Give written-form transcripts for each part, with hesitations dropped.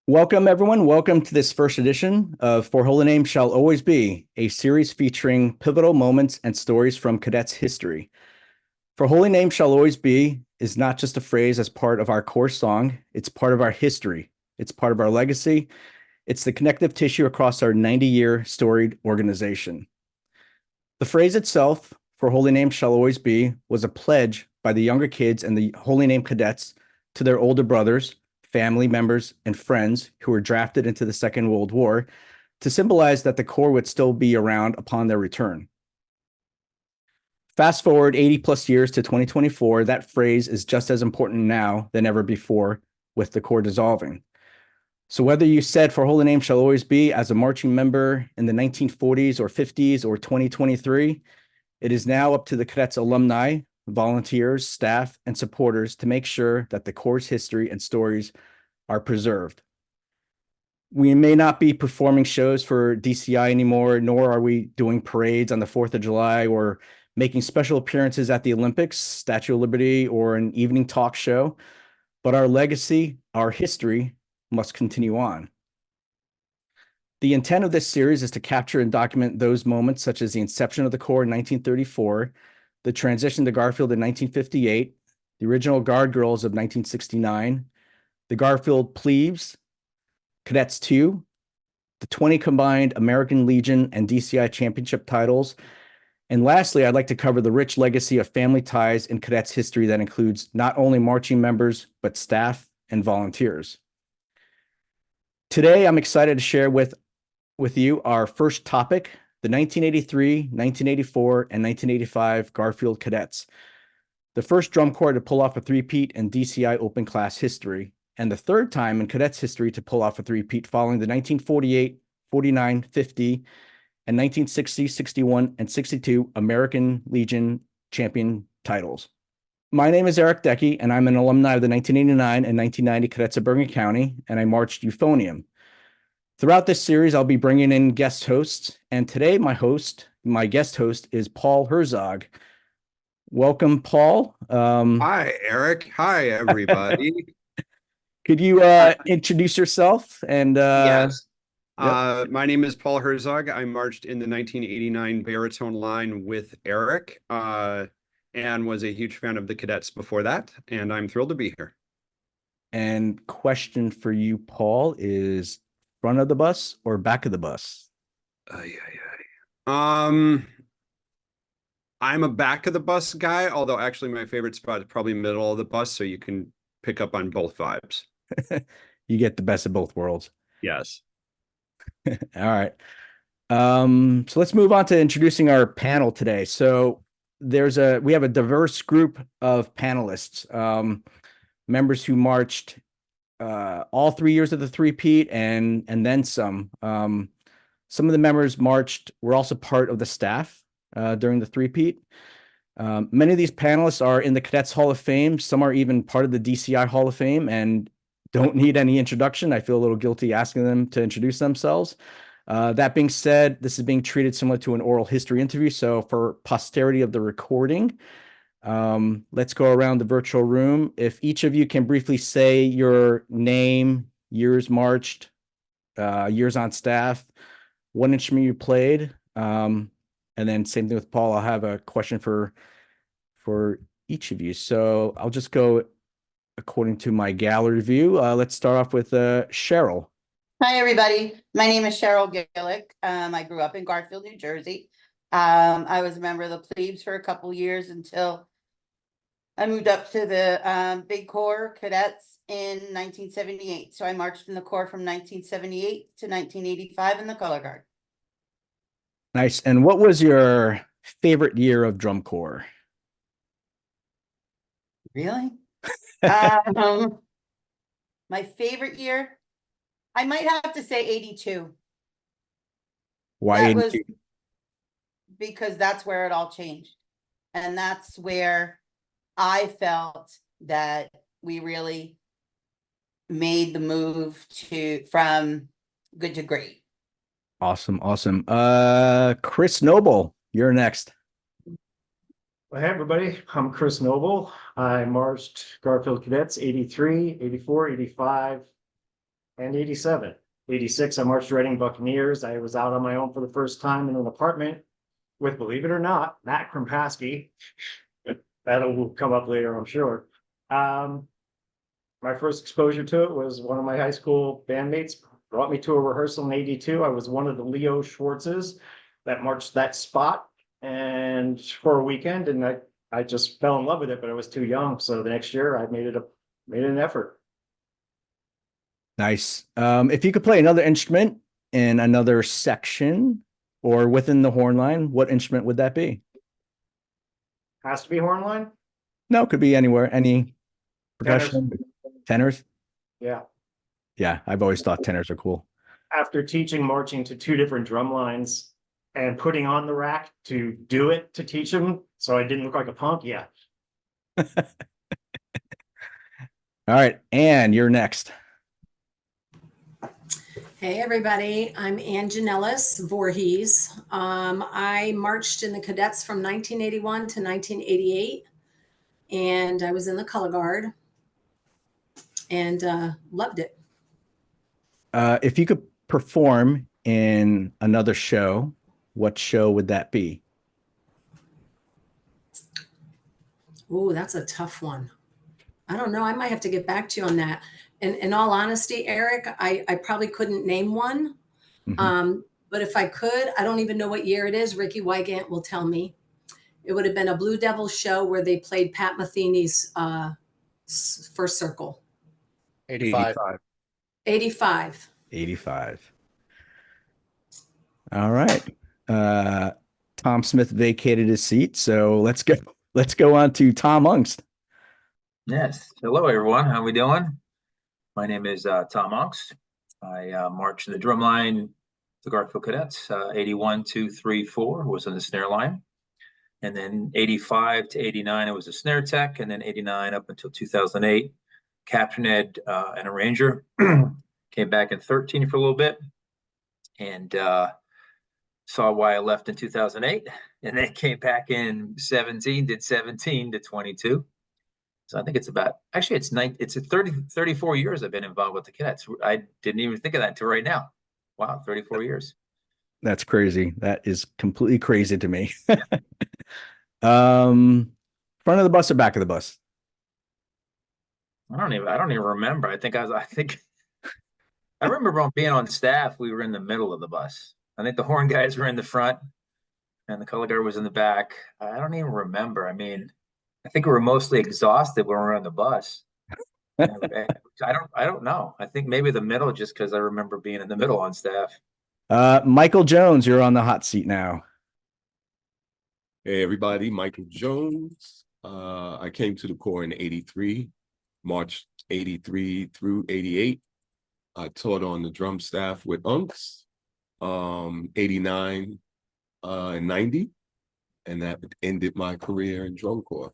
Welcome, everyone. Welcome to this first edition of For Holy Name Shall Always Be, a series featuring pivotal moments and stories from cadets history. For Holy Name Shall Always Be is not just a phrase as part of our core song, it's part of our history. It's part of our legacy. It's the connective tissue across our 90-year storied organization. The phrase itself, For Holy Name Shall Always Be, was a pledge by the younger kids and the Holy Name cadets to their older brothers, family members, and friends who were drafted into the Second World War to symbolize that the Corps would still be around upon their return. Fast forward 80 plus years to 2024, that phrase is just as important now than ever before with the Corps dissolving. So whether you said For Holy Name Shall Always Be as a marching member in the 1940s or 50s or 2023, it is now up to the cadets alumni, volunteers, staff, and supporters to make sure that the Corps' history and stories are preserved. We may not be performing shows for DCI anymore, nor are we doing parades on the 4th of July or making special appearances at the Olympics, Statue of Liberty, or an evening talk show. But our legacy, our history, must continue on. The intent of this series is to capture and document those moments such as the inception of the Corps in 1934, the transition to Garfield in 1958, the original Guard Girls of 1969, the Garfield Plebes, Cadets 2, the 20 combined American Legion and DCI championship titles, and lastly, I'd like to cover the rich legacy of family ties in cadets history that includes not only marching members, but staff and volunteers. Today, I'm excited to share with you our first topic, the 1983, 1984, and 1985 Garfield Cadets, the first drum corps to pull off a three-peat in DCI Open Class history, and the third time in cadets history to pull off a three-peat following the 1948, 49, 50, and 1960, 61, and 62 American Legion champion titles. My name is Eric Deki, and I'm an alumni of the 1989 and 1990 Cadets of Bergen County, and I marched euphonium. Throughout this series, I'll be bringing in guest hosts, and today my guest host is Paul Herzog. Welcome, Paul. Hi, Eric. Hi, everybody. Could you introduce yourself? And Yes. yep. My name is Paul Herzog. I marched in the 1989 baritone line with Eric, and was a huge fan of the cadets before that, and I'm thrilled to be here. And question for you, Paul, is front of the bus or back of the bus? I'm a back of the bus guy, although actually my favorite spot is probably middle of the bus, so you can pick up on both vibes. You get the best of both worlds. Yes. All right. So let's move on to introducing our panel today. So we have a diverse group of panelists, members who marched all 3 years of the three-peat and then some. Some of the members were also part of the staff during the three-peat. Many of these panelists are in the Cadets Hall of Fame. Some are even part of the DCI Hall of Fame and don't need any introduction. I feel a little guilty asking them to introduce themselves. That being said, this is being treated similar to an oral history interview. So for posterity of the recording, let's go around the virtual room. If each of you can briefly say your name, years marched, years on staff, what instrument you played, and then same thing with Paul. I'll have a question for each of you. So I'll just go according to my gallery view. Let's start off with Cheryl. Hi, everybody. My name is Cheryl Gillick. I grew up in Garfield, New Jersey. I was a member of the plebes for a couple years until I moved up to the big Corps cadets in 1978. So I marched in the Corps from 1978 to 1985 in the color guard. Nice. And what was your favorite year of drum corps? Really? My favorite year, I might have to say 82. Why That was 82? because that's where it all changed. And that's where I felt that we really made the move from good to great. Awesome. Awesome. Chris Noble, you're next. Well, hey, everybody. I'm Chris Noble. I marched Garfield Cadets 83, 84, 85, and 87. 86, I marched Reading Buccaneers. I was out on my own for the first time in an apartment with, believe it or not, Matt Krimpaski. That'll come up later, I'm sure. My first exposure to it was one of my high school bandmates brought me to a rehearsal in 82. I was one of the Leo Schwartzes that marched that spot and for a weekend, and I just fell in love with it, but I was too young. So the next year I made an effort. Nice. If you could play another instrument in another section or within the horn line, what instrument would that be? Has to be horn line? No, it could be anywhere, any percussion, tenors. Yeah. Yeah, I've always thought tenors are cool. After teaching marching to two different drum lines and putting on the rack to do it to teach them, so I didn't look like a punk. Yeah. All right, and you're next. Hey everybody, I'm Jonelis-Voorhees. I marched in the cadets from 1981 to 1988, and I was in the color guard and loved it. If you could perform in another show, what show would that be? Oh, that's a tough one. I don't know. I might have to get back to you on that. And in all honesty, Eric, I probably couldn't name one. Mm-hmm. But if I could, I don't even know what year it is. Ricky Wygant will tell me. It would have been a Blue Devil show where they played Pat Metheny's First Circle. 85. 85. 85. All right. Tom Smith vacated his seat, so let's go on to Tom Aungst. Yes. Hello, everyone. How we doing? My name is Tom Aungst. I marched in the drum line, the Garfield Cadets. 81, 2, 3, 4 was in the snare line. And then 85 to 89, I was a snare tech. And then 89 up until 2008, captain ed and arranger. Came back in 13 for a little bit. And saw why I left in 2008. And then came back in 17, did 17 to 22. So I think it's about, actually it's 34 years I've been involved with the cadets. I didn't even think of that until right now. Wow, 34 years. That's crazy. That is completely crazy to me. Front of the bus or back of the bus? I don't even remember. I remember being on staff, we were in the middle of the bus. I think the horn guys were in the front and the color guard was in the back. I don't even remember. I mean, I think we were mostly exhausted when we were on the bus. I don't know. I think maybe the middle, just because I remember being in the middle on staff. Michael Jones, you're on the hot seat now. Hey everybody, Michael Jones. I came to the Corps in 83, March 83 through 88. I taught on the drum staff with Aungst, 89 and 90, and that ended my career in drum corps.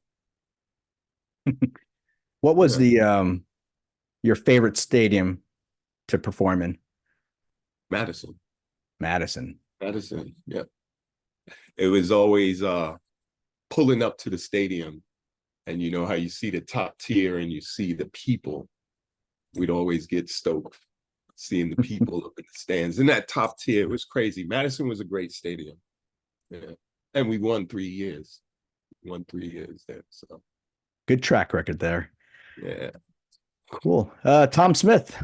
What was the your favorite stadium to perform in? Madison, yeah. It was always pulling up to the stadium, and you know how you see the top tier and you see the people. We'd always get stoked seeing the people up in the stands. And that top tier was crazy. Madison was a great stadium. Yeah. And we won 3 years. There. So good track record there. Yeah. Cool. Tom Smith.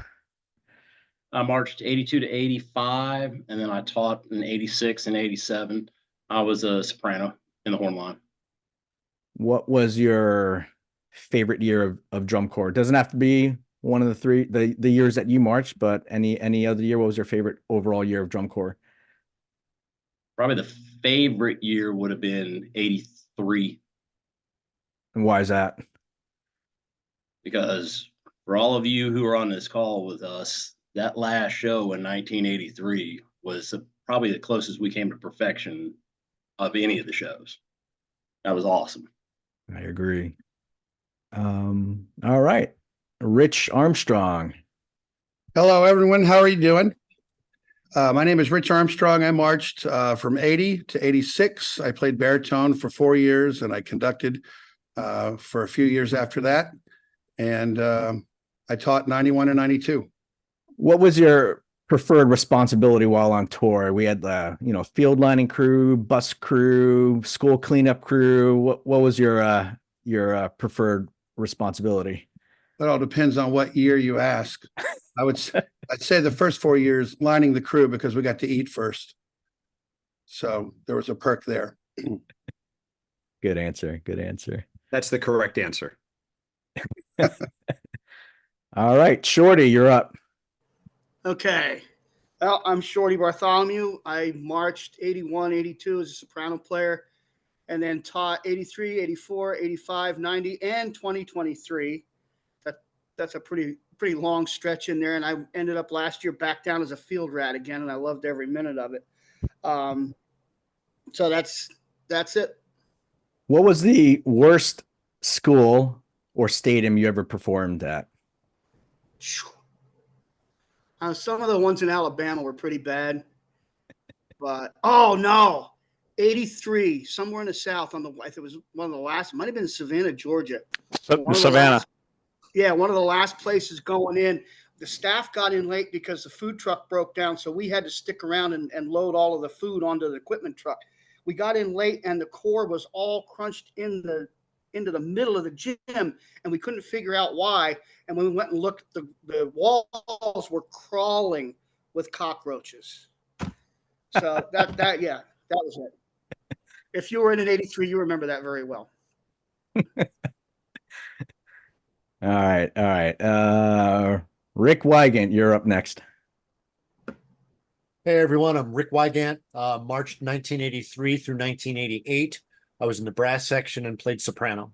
I marched 82 to 85, and then I taught in 86 and 87. I was a soprano in the horn line. What was your favorite year of drum corps? It doesn't have to be one of the three, the years that you marched, but any other year. What was your favorite overall year of drum corps? Probably the favorite year would have been 83. And why is that? Because for all of you who are on this call with us, that last show in 1983 was probably the closest we came to perfection of any of the shows. That was awesome. I agree. All right. Rich Armstrong. Hello, everyone. How are you doing? My name is Rich Armstrong. I marched from 80 to 86. I played baritone for 4 years, and I conducted for a few years after that. And I taught 91 and 92. What was your preferred responsibility while on tour? We had the, field lining crew, bus crew, school cleanup crew. What was your preferred responsibility? That all depends on what year you ask. I'd say the first 4 years lining the crew because we got to eat first. So there was a perk there. Good answer. Good answer. That's the correct answer. All right, Shorty, you're up. Okay. Well, I'm Shorty Bartholomew. I marched 81, 82 as a soprano player, and then taught 83, 84, 85, 90, and 2023. That's a pretty long stretch in there. And I ended up last year back down as a field rat again, and I loved every minute of it. So that's it. What was the worst school or stadium you ever performed at? Some of the ones in Alabama were pretty bad, but oh no, 83 somewhere in the South I think it was one of the last. It might have been Savannah, Georgia. Savannah. One of the last places going in. The staff got in late because the food truck broke down, so we had to stick around and load all of the food onto the equipment truck. We got in late, and the core was all crunched into the middle of the gym, and we couldn't figure out why. And when we went and looked, the walls were crawling with cockroaches. So that was it. If you were in an 83, you remember that very well. All right. Rick Wygant, you're up next. Hey everyone, I'm Rick Wygant. Marched 1983 through 1988. I was in the brass section and played soprano.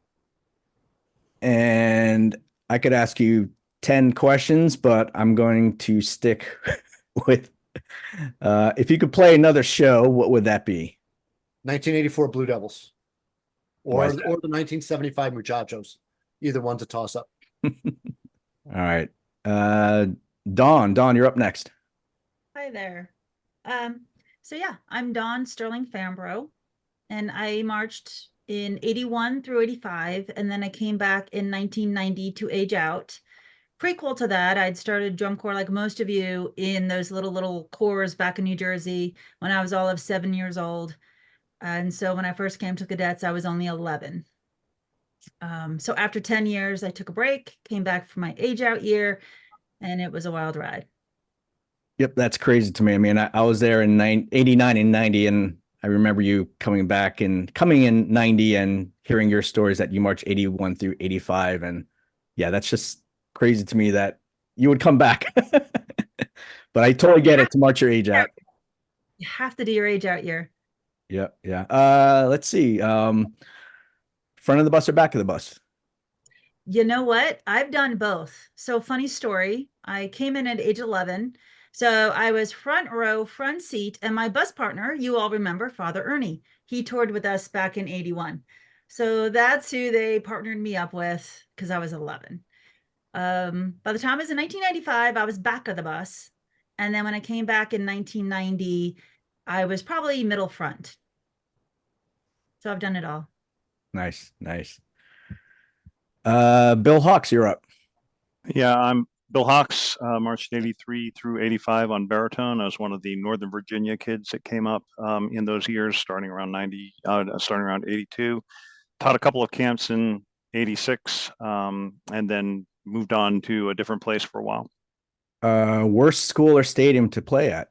And I could ask you 10 questions, but I'm going to stick with, if you could play another show, what would that be? 1984 Blue Devils. Or Why's the that? 1975 Muchachos. Either one's a toss-up. All right. Dawn, you're up next. Hi there. So yeah, I'm Dawn Sterling-Fambro, and I marched in 81 through 85, and then I came back in 1990 to age out. Prequel to that, I'd started drum corps like most of you in those little corps back in New Jersey when I was all of 7 years old. And so when I first came to cadets, I was only 11. So after 10 years, I took a break, came back for my age out year, and it was a wild ride. Yep, that's crazy to me. I mean, I was there in 89 and 90, and I remember you coming in 90 and hearing your stories that you marched 81 through 85. And yeah, that's just crazy to me that you would come back. But I totally get it to march your age out. You have to do your age out year. Yeah. Let's see. Front of the bus or back of the bus? You know what? I've done both. So funny story. I came in at age 11. So I was front row, front seat, and my bus partner, you all remember, Father Ernie. He toured with us back in 81. So that's who they partnered me up with because I was 11. By the time I was in 1995, I was back of the bus. And then when I came back in 1990, I was probably middle front. So I've done it all. Nice. Bill Hawks, you're up. Yeah, I'm Bill Hawks, marched 83 through 85 on baritone. I was one of the Northern Virginia kids that came up in those years, starting around 82. Taught a couple of camps in 86, and then moved on to a different place for a while. Worst school or stadium to play at?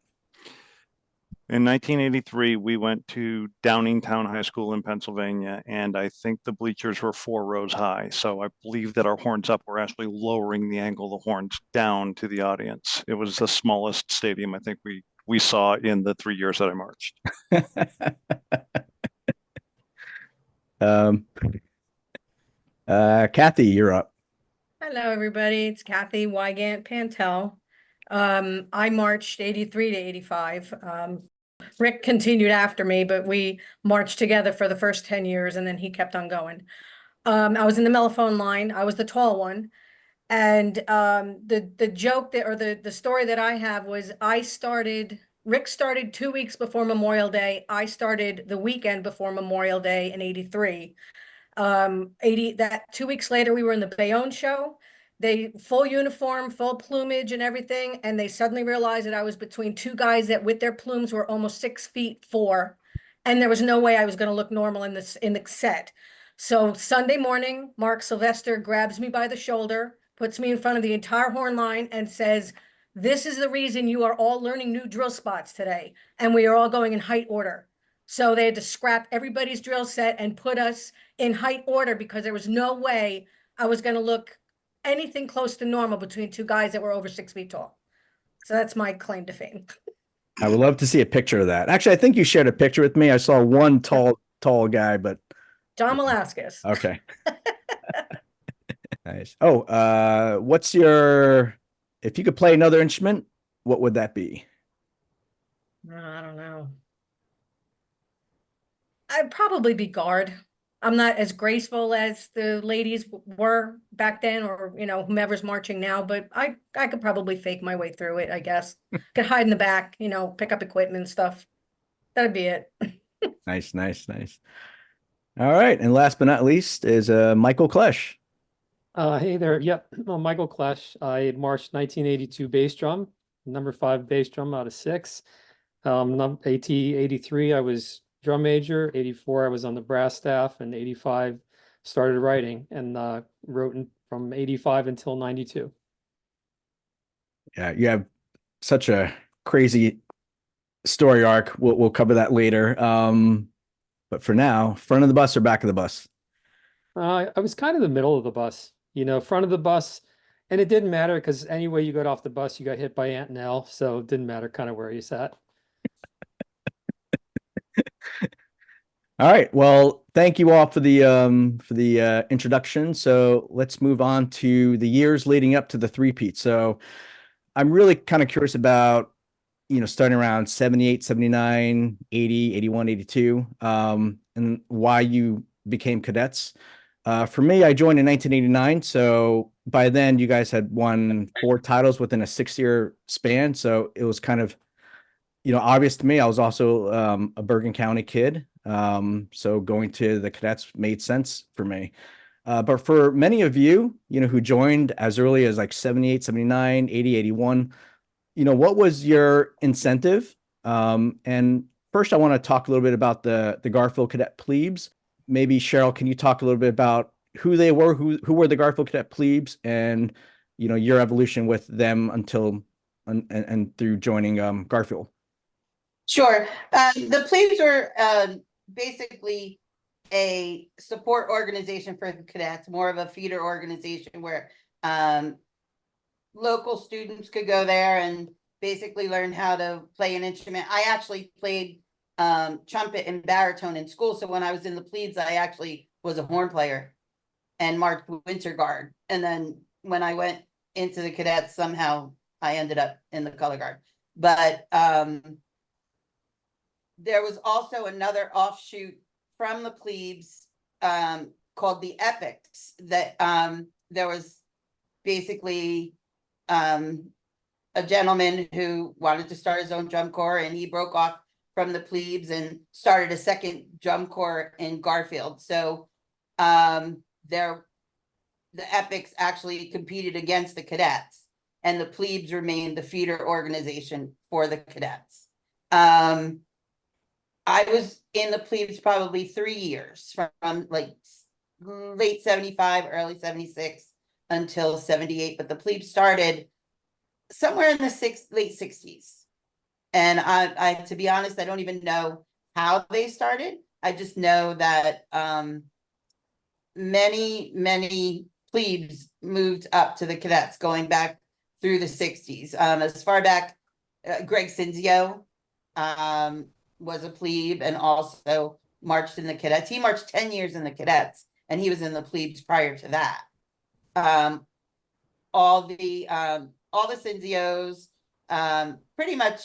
In 1983, we went to Downingtown High School in Pennsylvania, and I think the bleachers were 4 rows high. So I believe that our horns up were actually lowering the angle of the horns down to the audience. It was the smallest stadium I think we saw in the 3 years that I marched. Kathy, you're up. Hello, everybody. It's Kathy Wygant Pantel. I marched 83 to 85. Rick continued after me, but we marched together for the first 10 years, and then he kept on going. I was in the mellophone line. I was the tall one. And the joke that, or the story that I have was Rick started 2 weeks before Memorial Day. I started the weekend before Memorial Day in 83. 2 weeks later, we were in the Bayonne show. They full uniform, full plumage and everything. And they suddenly realized that I was between two guys that with their plumes were almost 6'4". And there was no way I was going to look normal in the set. So Sunday morning, Mark Sylvester grabs me by the shoulder, puts me in front of the entire horn line and says, "This is the reason you are all learning new drill spots today. And we are all going in height order." So they had to scrap everybody's drill set and put us in height order because there was no way I was going to look anything close to normal between two guys that were over 6 feet tall. So that's my claim to fame. I would love to see a picture of that. Actually, I think you shared a picture with me. I saw one tall guy, but John Malaskis. okay. Nice. Oh, what's your, if you could play another instrument, what would that be? I don't know. I'd probably be guard. I'm not as graceful as the ladies were back then, or, you know, whomever's marching now, but I could probably fake my way through it, I guess. Could hide in the back, you know, pick up equipment and stuff. That'd be it. Nice, nice, nice. All right. And last but not least is Michael Klesch. Hey there. Yep. I'm Michael Klesch. I marched 1982 bass drum, number 5 bass drum out of 6. AT 83, I was drum major. 84, I was on the brass staff, and 85 started writing and wrote from 85 until 92. Yeah, you have such a crazy story arc. We'll cover that later. But for now, front of the bus or back of the bus? I was kind of the middle of the bus, you know, front of the bus. And it didn't matter because anyway you got off the bus, you got hit by Aunt Nell. So it didn't matter kind of where you sat. All right. Well, thank you all for the introduction. So let's move on to the years leading up to the three-peat. So I'm really kind of curious about, you know, starting around 78, 79, 80, 81, 82, and why you became cadets. For me, I joined in 1989. So by then you guys had won 4 titles within a 6-year span. So it was kind of, you know, obvious to me. I was also a Bergen County kid. So going to the cadets made sense for me. But for many of you, you know, who joined as early as like 78, 79, 80, 81, you know, what was your incentive? And first I want to talk a little bit about the Garfield Cadet Plebes. Maybe Cheryl, can you talk a little bit about who they were, who were the Garfield Cadet Plebes, and, you know, your evolution with them until and through joining Garfield? Sure. The Plebes were basically a support organization for the cadets, more of a feeder organization where local students could go there and basically learn how to play an instrument. I actually played trumpet and baritone in school. So when I was in the Plebes, I actually was a horn player and marched winter guard. And then when I went into the cadets, somehow I ended up in the color guard. But there was also another offshoot from the Plebes called the Epics that there was basically a gentleman who wanted to start his own drum corps, and he broke off from the Plebes and started a second drum corps in Garfield. So the Epics actually competed against the cadets, and the Plebes remained the feeder organization for the cadets. I was in the Plebes probably 3 years, from like late 75, early 76 until 78, but the Plebes started somewhere in the late 60s. And I to be honest, I don't even know how they started. I just know that many Plebes moved up to the cadets going back through the 60s. As far back, Greg Cinzio was a Plebe and also marched in the cadets. He marched 10 years in the cadets, and he was in the Plebes prior to that. All the Cinzios, pretty much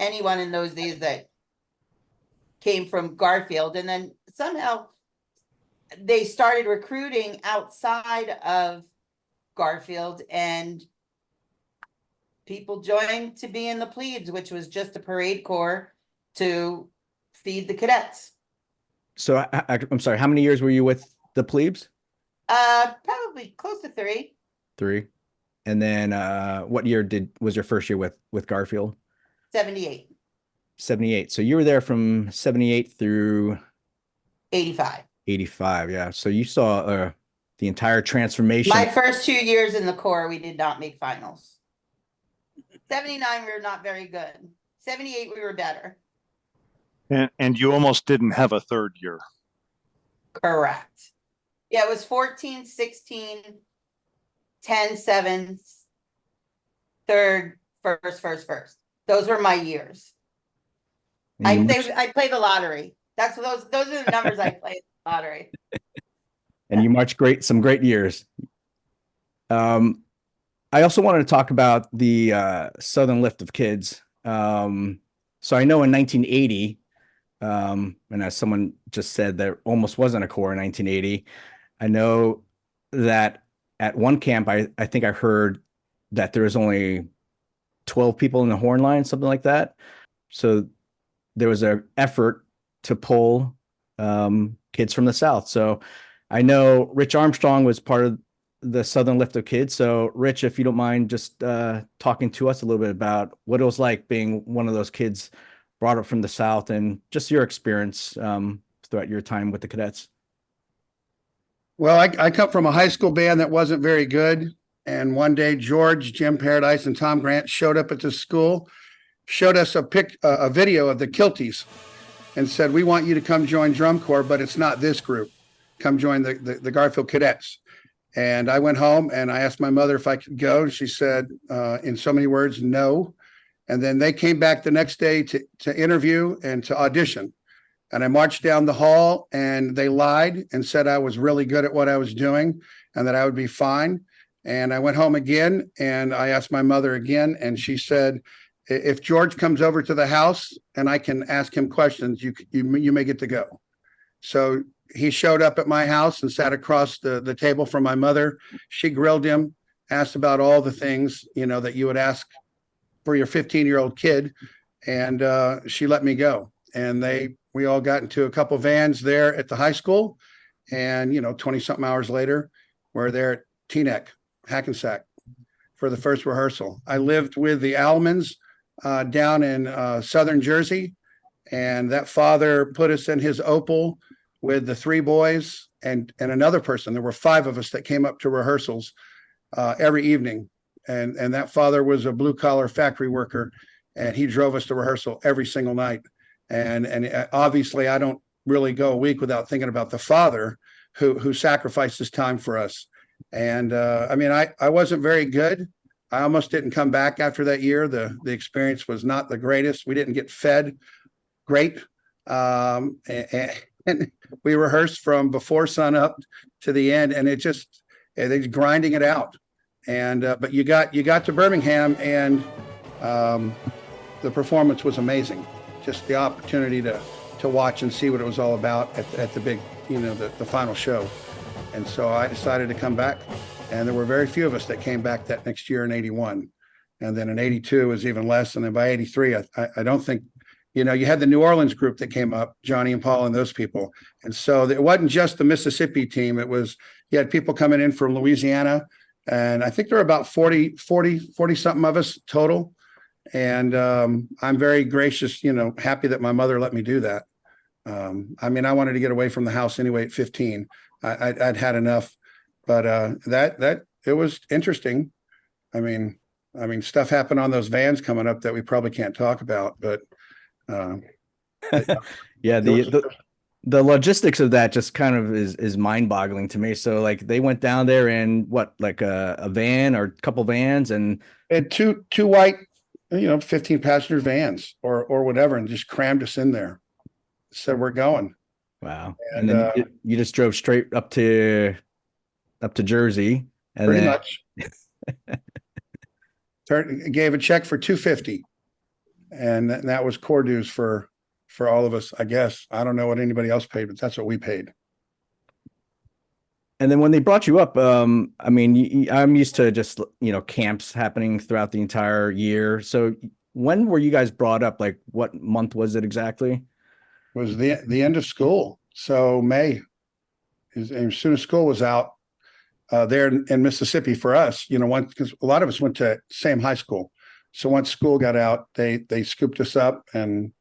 anyone in those days that came from Garfield, and then somehow they started recruiting outside of Garfield, and people joined to be in the Plebes, which was just a parade corps to feed the cadets. So I'm sorry, how many years were you with the Plebes? Probably close to 3. 3. And then what year was your first year with Garfield? 78, 78. So you were there from 78 through 85. 85. Yeah. So you saw the entire transformation. My first 2 years in the Corps, we did not make finals. 79, we were not very good. 78, we were better. And you almost didn't have a third year. Correct. Yeah, it was 14, 16, 10, 7, third, first. Those were my years. I play the lottery. Those are the numbers I play the lottery. And you marched some great years. I also wanted to talk about the Southern Lift of Kids. So I know in 1980, and as someone just said, there almost wasn't a Corps in 1980. I know that at one camp, I think I heard that there was only 12 people in the horn line, something like that. So there was an effort to pull kids from the South. So I know Rich Armstrong was part of the Southern Lift of Kids. So Rich, if you don't mind just talking to us a little bit about what it was like being one of those kids brought up from the South and just your experience throughout your time with the cadets. Well, I come from a high school band that wasn't very good. And one day, George, Jim Paradise, and Tom Grant showed up at the school, showed us a video of the Kilties, and said, "We want you to come join Drum Corps, but it's not this group. Come join the Garfield Cadets." And I went home and I asked my mother if I could go. She said, in so many words, no. And then they came back the next day to interview and to audition. And I marched down the hall and they lied and said I was really good at what I was doing and that I would be fine. And I went home again and I asked my mother again. And she said, if George comes over to the house and I can ask him questions, you may get to go. So he showed up at my house and sat across the table from my mother. She grilled him, asked about all the things, that you would ask for your 15-year-old kid. And she let me go. And we all got into a couple vans there at the high school. And, 20 something hours later, we're there at Teaneck, Hackensack for the first rehearsal. I lived with the Almans down in Southern Jersey. And that father put us in his Opel with the 3 boys and another person. There were 5 of us that came up to rehearsals every evening. And that father was a blue collar factory worker and he drove us to rehearsal every single night. And obviously I don't really go a week without thinking about the father who sacrificed his time for us. And I wasn't very good. I almost didn't come back after that year. The experience was not the greatest. We didn't get fed great. And we rehearsed from before sun up to the end, and they're grinding it out. And but you got to Birmingham, and the performance was amazing. Just the opportunity to watch and see what it was all about at the big, the final show. And so I decided to come back, and there were very few of us that came back that next year in 81. And then in 82 was even less. And then by 83, I don't think, you had the New Orleans group that came up, Johnny and Paul and those people. And so it wasn't just the Mississippi team. You had people coming in from Louisiana. And I think there were about 40 something of us total. And I'm very gracious, happy that my mother let me do that. I wanted to get away from the house anyway at 15. I'd had enough, but it was interesting. I mean, stuff happened on those vans coming up that we probably can't talk about, but yeah, the logistics of that just kind of is mind-boggling to me. So like they went down there in a van or a couple vans and two white 15 passenger vans or whatever, and just crammed us in there. Said we're going. Wow. And then you just drove straight up to Jersey and pretty much gave a check for $250. And that was Corps dues for all of us, I guess. I don't know what anybody else paid, but that's what we paid. And then when they brought you up, I'm used to just, camps happening throughout the entire year. So when were you guys brought up? Like what month was it exactly? It was the end of school. So May, as soon as school was out, there in Mississippi for us, because a lot of us went to same high school. So once school got out, they scooped us up and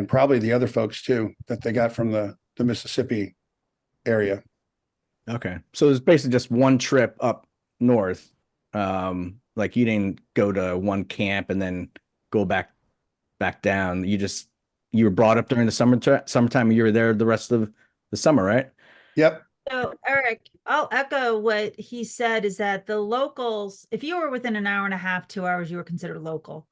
probably the other folks too, that they got from the Mississippi area. Okay. So it's basically just one trip up north. Like you didn't go to one camp and then go back down. You were brought up during the summertime and you were there the rest of the summer, right? Yep. So Eric, I'll echo what he said, is that the locals, if you were within an hour and a half, 2 hours, you were considered local.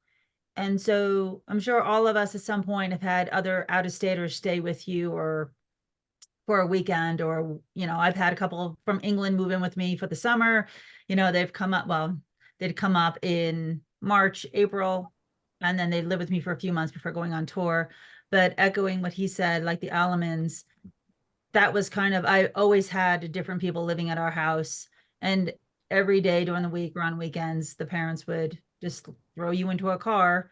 And so I'm sure all of us at some point have had other out-of-staters stay with you or for a weekend, or, I've had a couple from England move in with me for the summer. They'd come up in March, April, and then they'd live with me for a few months before going on tour. But echoing what he said, like the Alamans, that was I always had different people living at our house, and every day during the week or on weekends, the parents would just throw you into a car.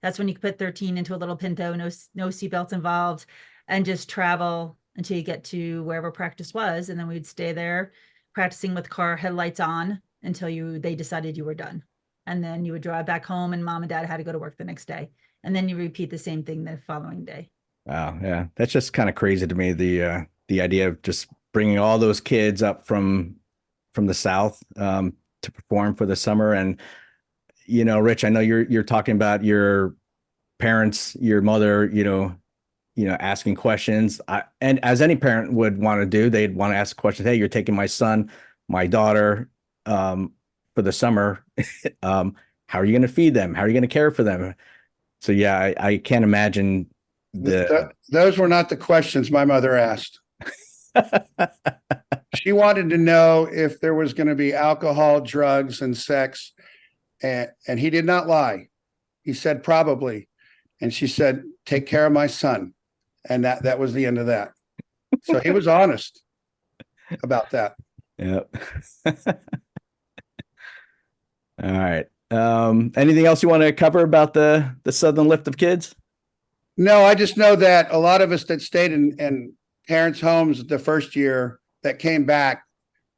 That's when you could put 13 into a little Pinto, no seatbelts involved, and just travel until you get to wherever practice was. And then we'd stay there practicing with car headlights on until they decided you were done. And then you would drive back home and mom and dad had to go to work the next day. And then you repeat the same thing the following day. Wow. Yeah. That's just kind of crazy to me. The idea of just bringing all those kids up from the South, to perform for the summer. And, Rich, I know you're talking about your parents, your mother, asking questions. And as any parent would want to do, they'd want to ask questions. Hey, you're taking my son, my daughter, for the summer. How are you going to feed them? How are you going to care for them? So yeah, I can't imagine those were not the questions my mother asked. She wanted to know if there was going to be alcohol, drugs, and sex. And he did not lie. He said probably. And she said, take care of my son. And that was the end of that. So he was honest about that. Yep. All right. Anything else you want to cover about the Southern Lift of Kids? No, I just know that a lot of us that stayed in parents' homes the first year that came back,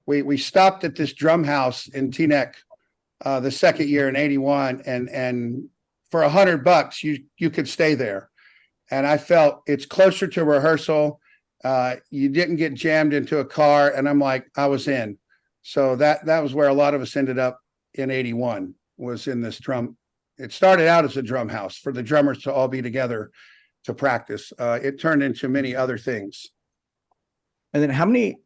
we stopped at this drum house in Teaneck the second year in 81, and for $100 you could stay there. And I felt it's closer to rehearsal. You didn't get jammed into a car, and I'm like, I was in. So that was where a lot of us ended up in 81, was in this drum. It started out as a drum house for the drummers to all be together to practice. It turned into many other things. And then how many,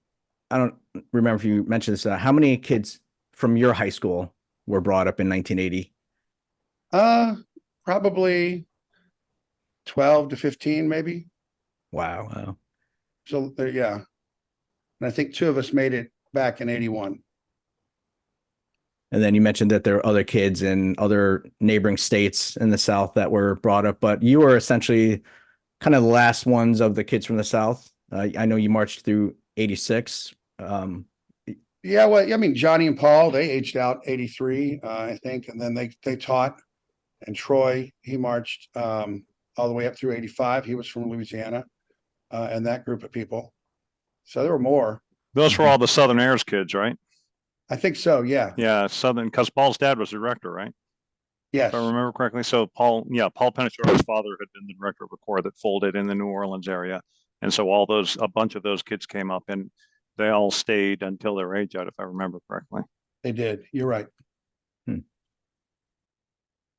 I don't remember if you mentioned this, how many kids from your high school were brought up in 1980? Probably 12 to 15, maybe. Wow. So yeah. And I think 2 of us made it back in 81. And then you mentioned that there are other kids in other neighboring states in the South that were brought up, but you were essentially kind of the last ones of the kids from the South. I know you marched through 86. Yeah, well, I mean, Johnny and Paul, they aged out 83, I think, and then they taught. And Troy, he marched all the way up through 85. He was from Louisiana, and that group of people. So there were more. Those were all the Southern Airs kids, right? I think so, yeah. Yeah, Southern, because Paul's dad was the director, right? Yes. If I remember correctly. So Paul Penishor's father had been the director of a corps that folded in the New Orleans area. And so a bunch of those kids came up and they all stayed until their age out, if I remember correctly. They did. You're right.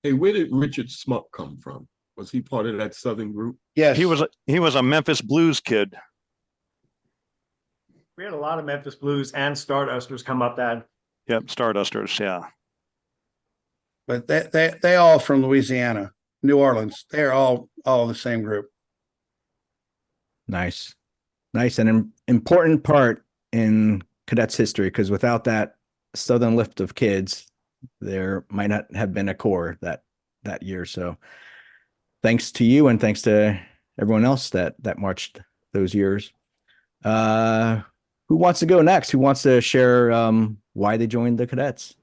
Hey, where did Richard Smuck come from? Was he part of that Southern group? Yes. He was a Memphis Blues kid. We had a lot of Memphis Blues and Stardusters come up that. Yep, Stardusters, yeah. But they all from Louisiana, New Orleans. They're all the same group. Nice. And an important part in cadets history, because without that Southern Lift of Kids, there might not have been a corps that year. So thanks to you and thanks to everyone else that marched those years. Who wants to go next? Who wants to share why they joined the cadets?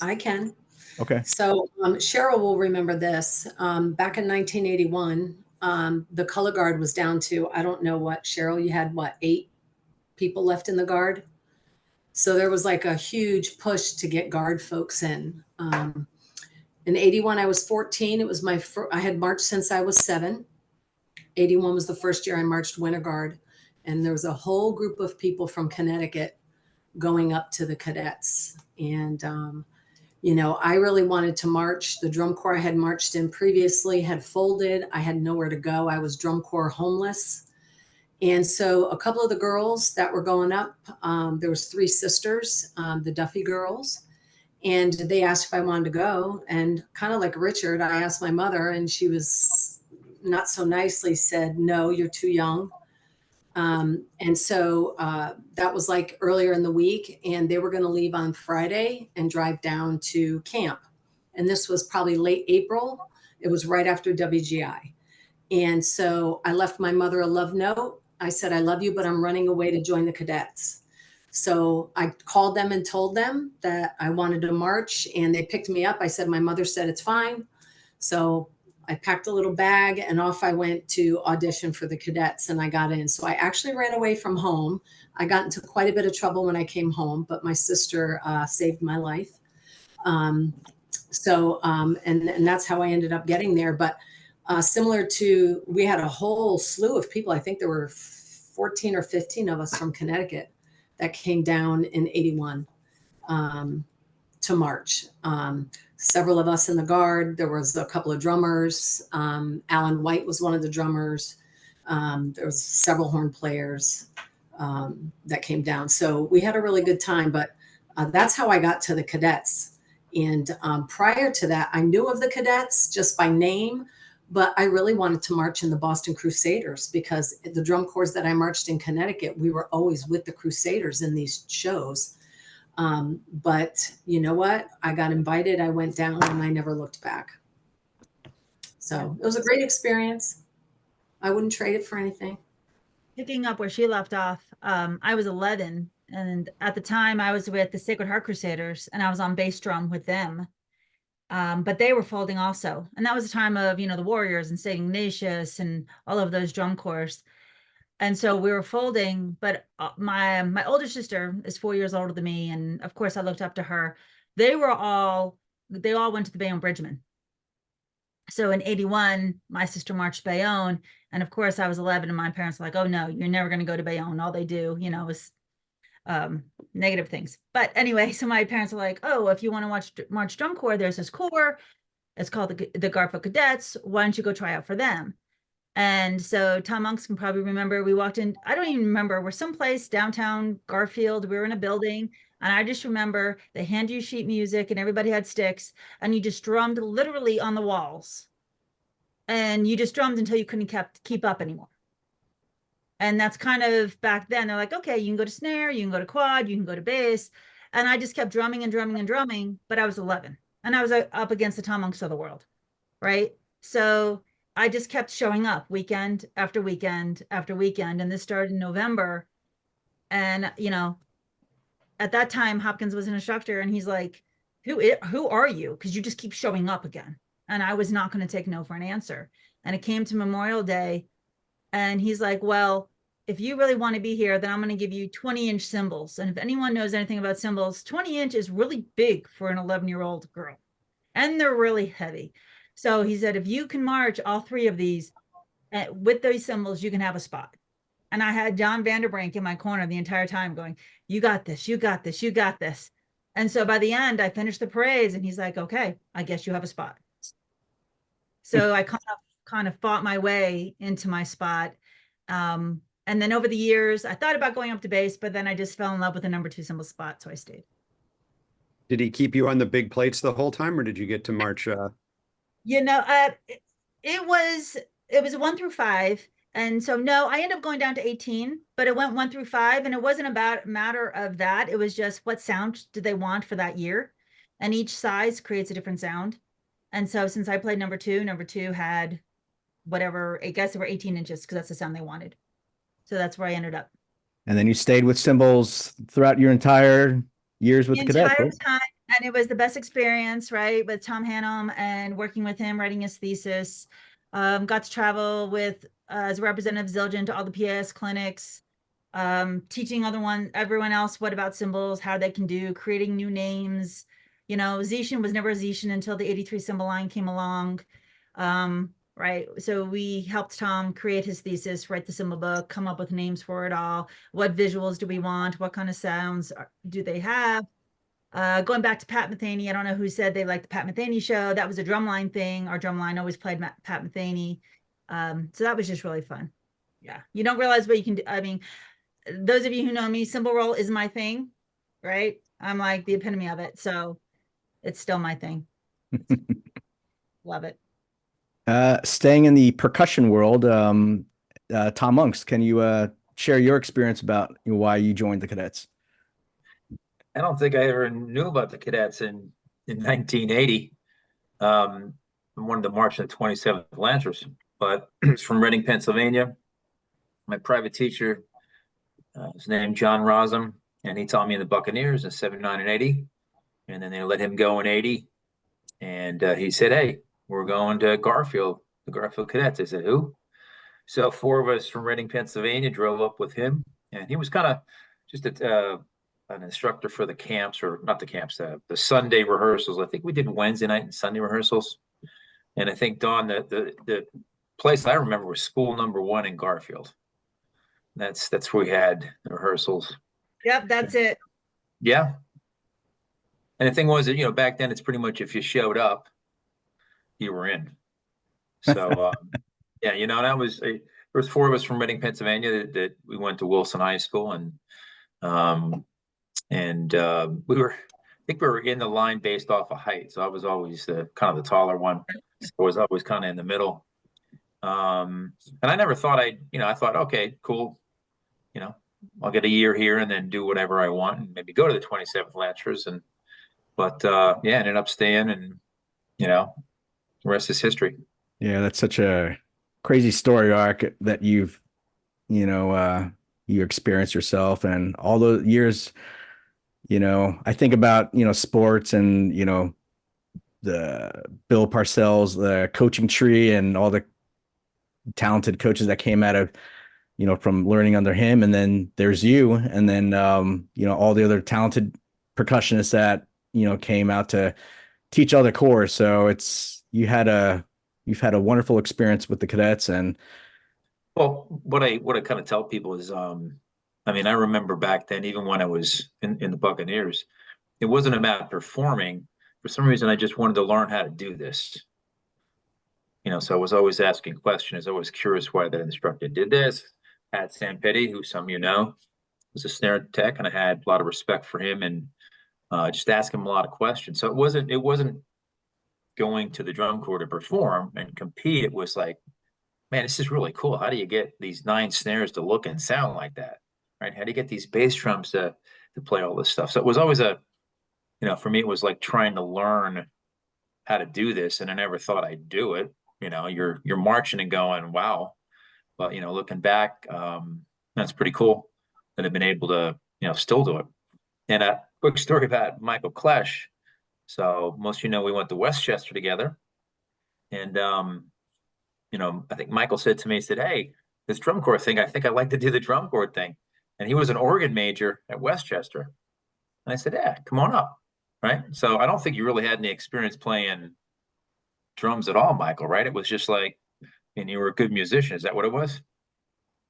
I can. Okay. So Cheryl will remember this. Back in 1981, the color guard was down to, I don't know what, Cheryl, you had what, 8 people left in the Guard. So there was like a huge push to get Guard folks in. In 81, I was 14. It was I had marched since I was 7. 81 was the first year I marched Winter Guard. And there was a whole group of people from Connecticut going up to the cadets. And, you know, I really wanted to march. The drum corps I had marched in previously had folded. I had nowhere to go. I was drum corps homeless. And so a couple of the girls that were going up, there was 3 sisters, the Duffy girls, and they asked if I wanted to go. And kind of like Richard, I asked my mother, and she was not so nicely said, no, you're too young. And so that was like earlier in the week, and they were going to leave on Friday and drive down to camp. And this was probably late April. It was right after WGI. And so I left my mother a love note. I said, I love you, but I'm running away to join the cadets. So I called them and told them that I wanted to march, and they picked me up. I said, my mother said it's fine. So I packed a little bag and off I went to audition for the cadets, and I got in. So I actually ran away from home. I got into quite a bit of trouble when I came home, but my sister saved my life. And that's how I ended up getting there. But similar to, we had a whole slew of people. I think there were 14 or 15 of us from Connecticut that came down in 81 to march. Several of us in the Guard. There was a couple of drummers. Alan White was one of the drummers. There was several horn players that came down. So we had a really good time, but that's how I got to the cadets. And prior to that, I knew of the cadets just by name, but I really wanted to march in the Boston Crusaders because the drum corps that I marched in Connecticut, we were always with the Crusaders in these shows. But you know what? I got invited, I went down, and I never looked back. So it was a great experience. I wouldn't trade it for anything. Picking up where she left off, I was 11, and at the time I was with the Sacred Heart Crusaders, and I was on bass drum with them. But they were folding also. And that was the time of, you know, the Warriors and St. Ignatius and all of those drum corps. And so we were folding, but my older sister is 4 years older than me. And of course I looked up to her. They all went to the Bayonne Bridgman. So in 81, my sister marched Bayonne. And of course I was 11 and my parents were like, oh no, you're never going to go to Bayonne. All they do, you know, is negative things. But anyway, so my parents were like, oh, if you want to march drum corps, there's this corps. It's called the Garfield Cadets. Why don't you go try out for them? And so Tom Aungst can probably remember, we walked in, I don't even remember, we're someplace downtown Garfield, we were in a building, and I just remember they hand you sheet music and everybody had sticks, and you just drummed literally on the walls. And you just drummed until you couldn't keep up anymore. And that's kind of back then, they're like, okay, you can go to snare, you can go to quad, you can go to bass. And I just kept drumming and drumming and drumming, but I was 11 and I was up against the Tom Aungst of the world, right? So I just kept showing up weekend after weekend after weekend. And this started in November. And, you know, at that time, Hopkins was an instructor and he's like, who are you? Because you just keep showing up again. And I was not going to take no for an answer. And it came to Memorial Day. And he's like, well, if you really want to be here, then I'm going to give you 20-inch cymbals. And if anyone knows anything about cymbals, 20-inch is really big for an 11-year-old girl. And they're really heavy. So he said, if you can march all 3 of these with those cymbals, you can have a spot. And I had John Vanderbrink in my corner the entire time going, you got this, you got this, you got this. And so by the end, I finished the parades and he's like, okay, I guess you have a spot. So I kind of fought my way into my spot. And then over the years, I thought about going up to bass, but then I just fell in love with the number 2 cymbal spot. So I stayed. Did he keep you on the big plates the whole time, or did you get to march? You know, it was 1 through 5. And so, no, I ended up going down to 18, but it went 1 through 5. And it wasn't about a matter of that. It was just what sound did they want for that year? And each size creates a different sound. And so since I played number 2 had whatever, I guess they were 18 inches because that's the sound they wanted. So that's where I ended up. And then you stayed with cymbals throughout your entire years with the cadets. Right? Time, and it was the best experience, right? With Tom Hannum and working with him, writing his thesis. Got to travel with as a representative of Zildjian to all the PAS clinics. teaching everyone else what about symbols, how they can do, creating new names. You know, Zetian was never a Zetian until the 83 symbol line came along. Right. So we helped Tom create his thesis, write the symbol book, come up with names for it all. What visuals do we want? What kind of sounds do they have? Going back to Pat Metheny, I don't know who said they liked the Pat Metheny show. That was a drumline thing. Our drumline always played Pat Metheny. So that was just really fun. Yeah. You don't realize what you can do. I mean, those of you who know me, cymbal roll is my thing, right? I'm like the epitome of it. So it's still my thing. Love it. Staying in the percussion world, Tom Aungst, can you share your experience about why you joined the cadets? I don't think I ever knew about the cadets in 1980. I wanted to march in the 27th Lancers, but it's from Reading, Pennsylvania. My private teacher, his name John Rosam, and he taught me in the Buccaneers in 79 and 80. And then they let him go in 80. And he said, "Hey, we're going to Garfield, the Garfield Cadets." I said, "Who?" So 4 of us from Reading, Pennsylvania drove up with him. And he was kind of just an instructor for the camps, or not the camps, the Sunday rehearsals. I think we did Wednesday night and Sunday rehearsals. And I think, Dawn, the place I remember was school number 1 in Garfield. That's where we had the rehearsals. Yep, that's it. Yeah. And the thing was that, back then it's pretty much if you showed up, you were in. So, yeah, that was, there was 4 of us from Reading, Pennsylvania that we went to Wilson High School, and we were, I think we were in the line based off of height. So I was always the kind of the taller one. So I was always kind of in the middle. And I never thought I thought, okay, cool. I'll get a year here and then do whatever I want and maybe go to the 27th Lancers. But ended up staying, and, the rest is history. Yeah, that's such a crazy story arc that you experienced yourself, and all those years. I think about, sports and, the Bill Parcells, the coaching tree, and all the talented coaches that came out of, from learning under him. And then there's you, and then, all the other talented percussionists that, came out to teach other corps. So you've had a wonderful experience with the cadets. And well, what I kind of tell people is, I remember back then, even when I was in the Buccaneers, it wasn't about performing. For some reason, I just wanted to learn how to do this. So I was always asking questions. I was curious why the instructor did this. Pat Sampetti, who some was a snare tech, and I had a lot of respect for him, and just ask him a lot of questions. So it wasn't going to the drum corps to perform and compete. It was like, man, this is really cool. How do you get these 9 snares to look and sound like that? Right? How do you get these bass drums to play all this stuff? So it was always for me, it was like trying to learn how to do this, and I never thought I'd do it. You're marching and going, wow. But looking back, that's pretty cool that I've been able to still do it. And a quick story about Michael Klesch. So most we went to Westchester together, and I think Michael said to me, he said, "Hey, this drum corps thing, I think I'd like to do the drum corps thing." And he was an organ major at Westchester. And I said, "Yeah, come on up." Right. So I don't think you really had any experience playing drums at all, Michael, right? It was just like, and you were a good musician. Is that what it was?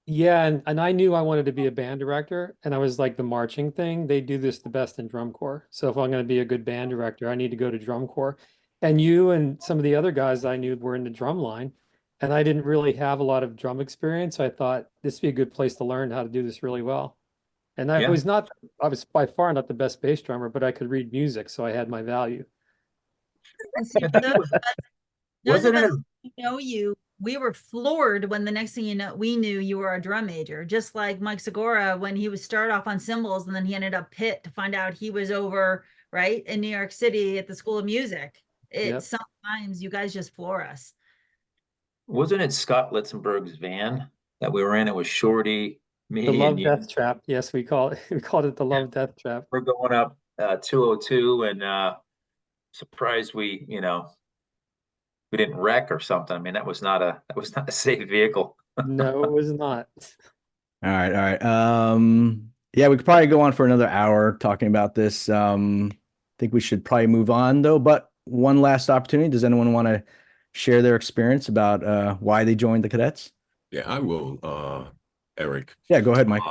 Yeah, and I knew I wanted to be a band director, and I was like, the marching thing, they do this the best in drum corps. So if I'm going to be a good band director, I need to go to drum corps. And you and some of the other guys I knew were in the drum line, and I didn't really have a lot of drum experience. So I thought this would be a good place to learn how to do this really well. And I was by far not the best bass drummer, but I could read music, so I had my value. Those of us who know you, we were floored when the next thing we knew you were a drum major, just like Mike Segura when he was started off on cymbals, and then he ended up Pitt to find out he was over right in New York City at the School of Music. Sometimes you guys just floor us. Wasn't it Scott Litzenberg's van that we were in? It was Shorty, me, the Love and you. Death Trap. Yes, we called it the Love Death Trap. We're going up 202, and surprised we didn't wreck or something. I mean, that was not a safe vehicle. No, it was not. All right, all right. Yeah, we could probably go on for another hour talking about this. I think we should probably move on though, but one last opportunity. Does anyone want to share their experience about why they joined the cadets? Yeah, I will, Eric. Yeah, go ahead, Mike.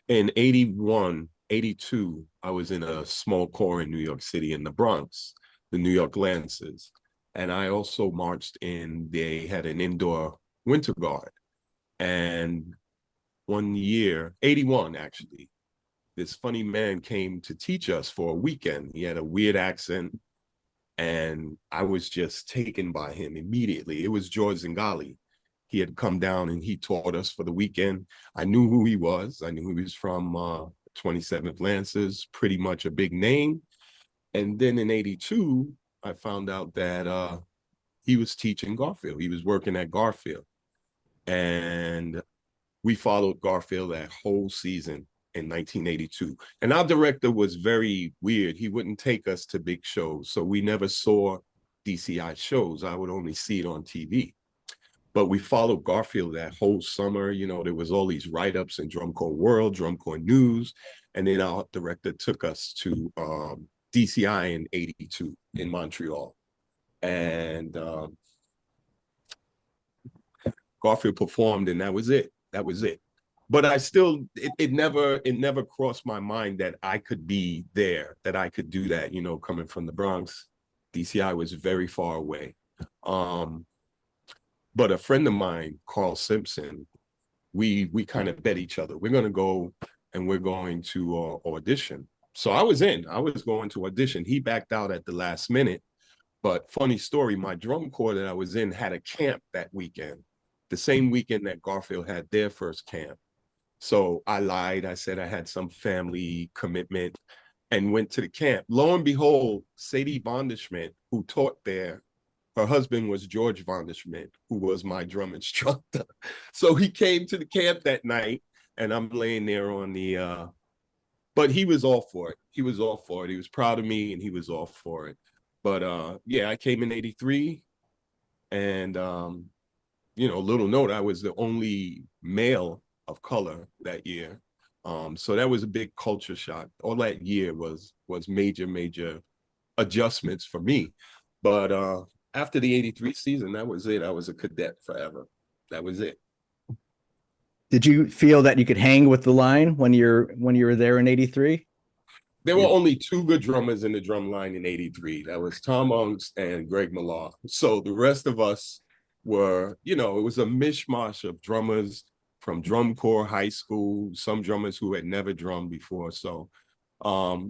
In 81, 82, I was in a small corps in New York City in the Bronx, the New York Lancers. And I also marched in, they had an indoor winter guard. And one year, 81 actually, this funny man came to teach us for a weekend. He had a weird accent, and I was just taken by him immediately. It was George Zingali. He had come down and he taught us for the weekend. I knew who he was. I knew he was from 27th Lancers, pretty much a big name. And then in 82, I found out that he was teaching Garfield. He was working at Garfield. And we followed Garfield that whole season in 1982. And our director was very weird. He wouldn't take us to big shows. So we never saw DCI shows. I would only see it on TV. But we followed Garfield that whole summer. You know, there was all these write-ups in Drum Corps World, Drum Corps News. And then our director took us to DCI in 82 in Montreal. And Garfield performed, and that was it. That was it. But I still, it never crossed my mind that I could be there, that I could do that, you know, coming from the Bronx. DCI was very far away. But a friend of mine, Carl Simpson, we kind of bet each other. We're going to go and we're going to audition. So I was going to audition. He backed out at the last minute. But funny story, my drum corps that I was in had a camp that weekend, the same weekend that Garfield had their first camp. So I lied. I said I had some family commitment and went to the camp. Lo and behold, Sadie Vonderschmidt, who taught there, her husband was George Vonderschmidt, who was my drum instructor. So he came to the camp that night, and I'm laying there on the, but he was all for it. He was all for it. He was proud of me, and he was all for it. But yeah, I came in 83, and you know, little note, I was the only male of color that year. So that was a big culture shock. All that year was major adjustments for me. But after the 83 season, that was it. I was a cadet forever. That was it. Did you feel that you could hang with the line when you were there in 83? There were only two good drummers in the drum line in 83. That was Tom Aungst and Greg Millar. So the rest of us were, you know, it was a mishmash of drummers from drum corps, high school, some drummers who had never drummed before. So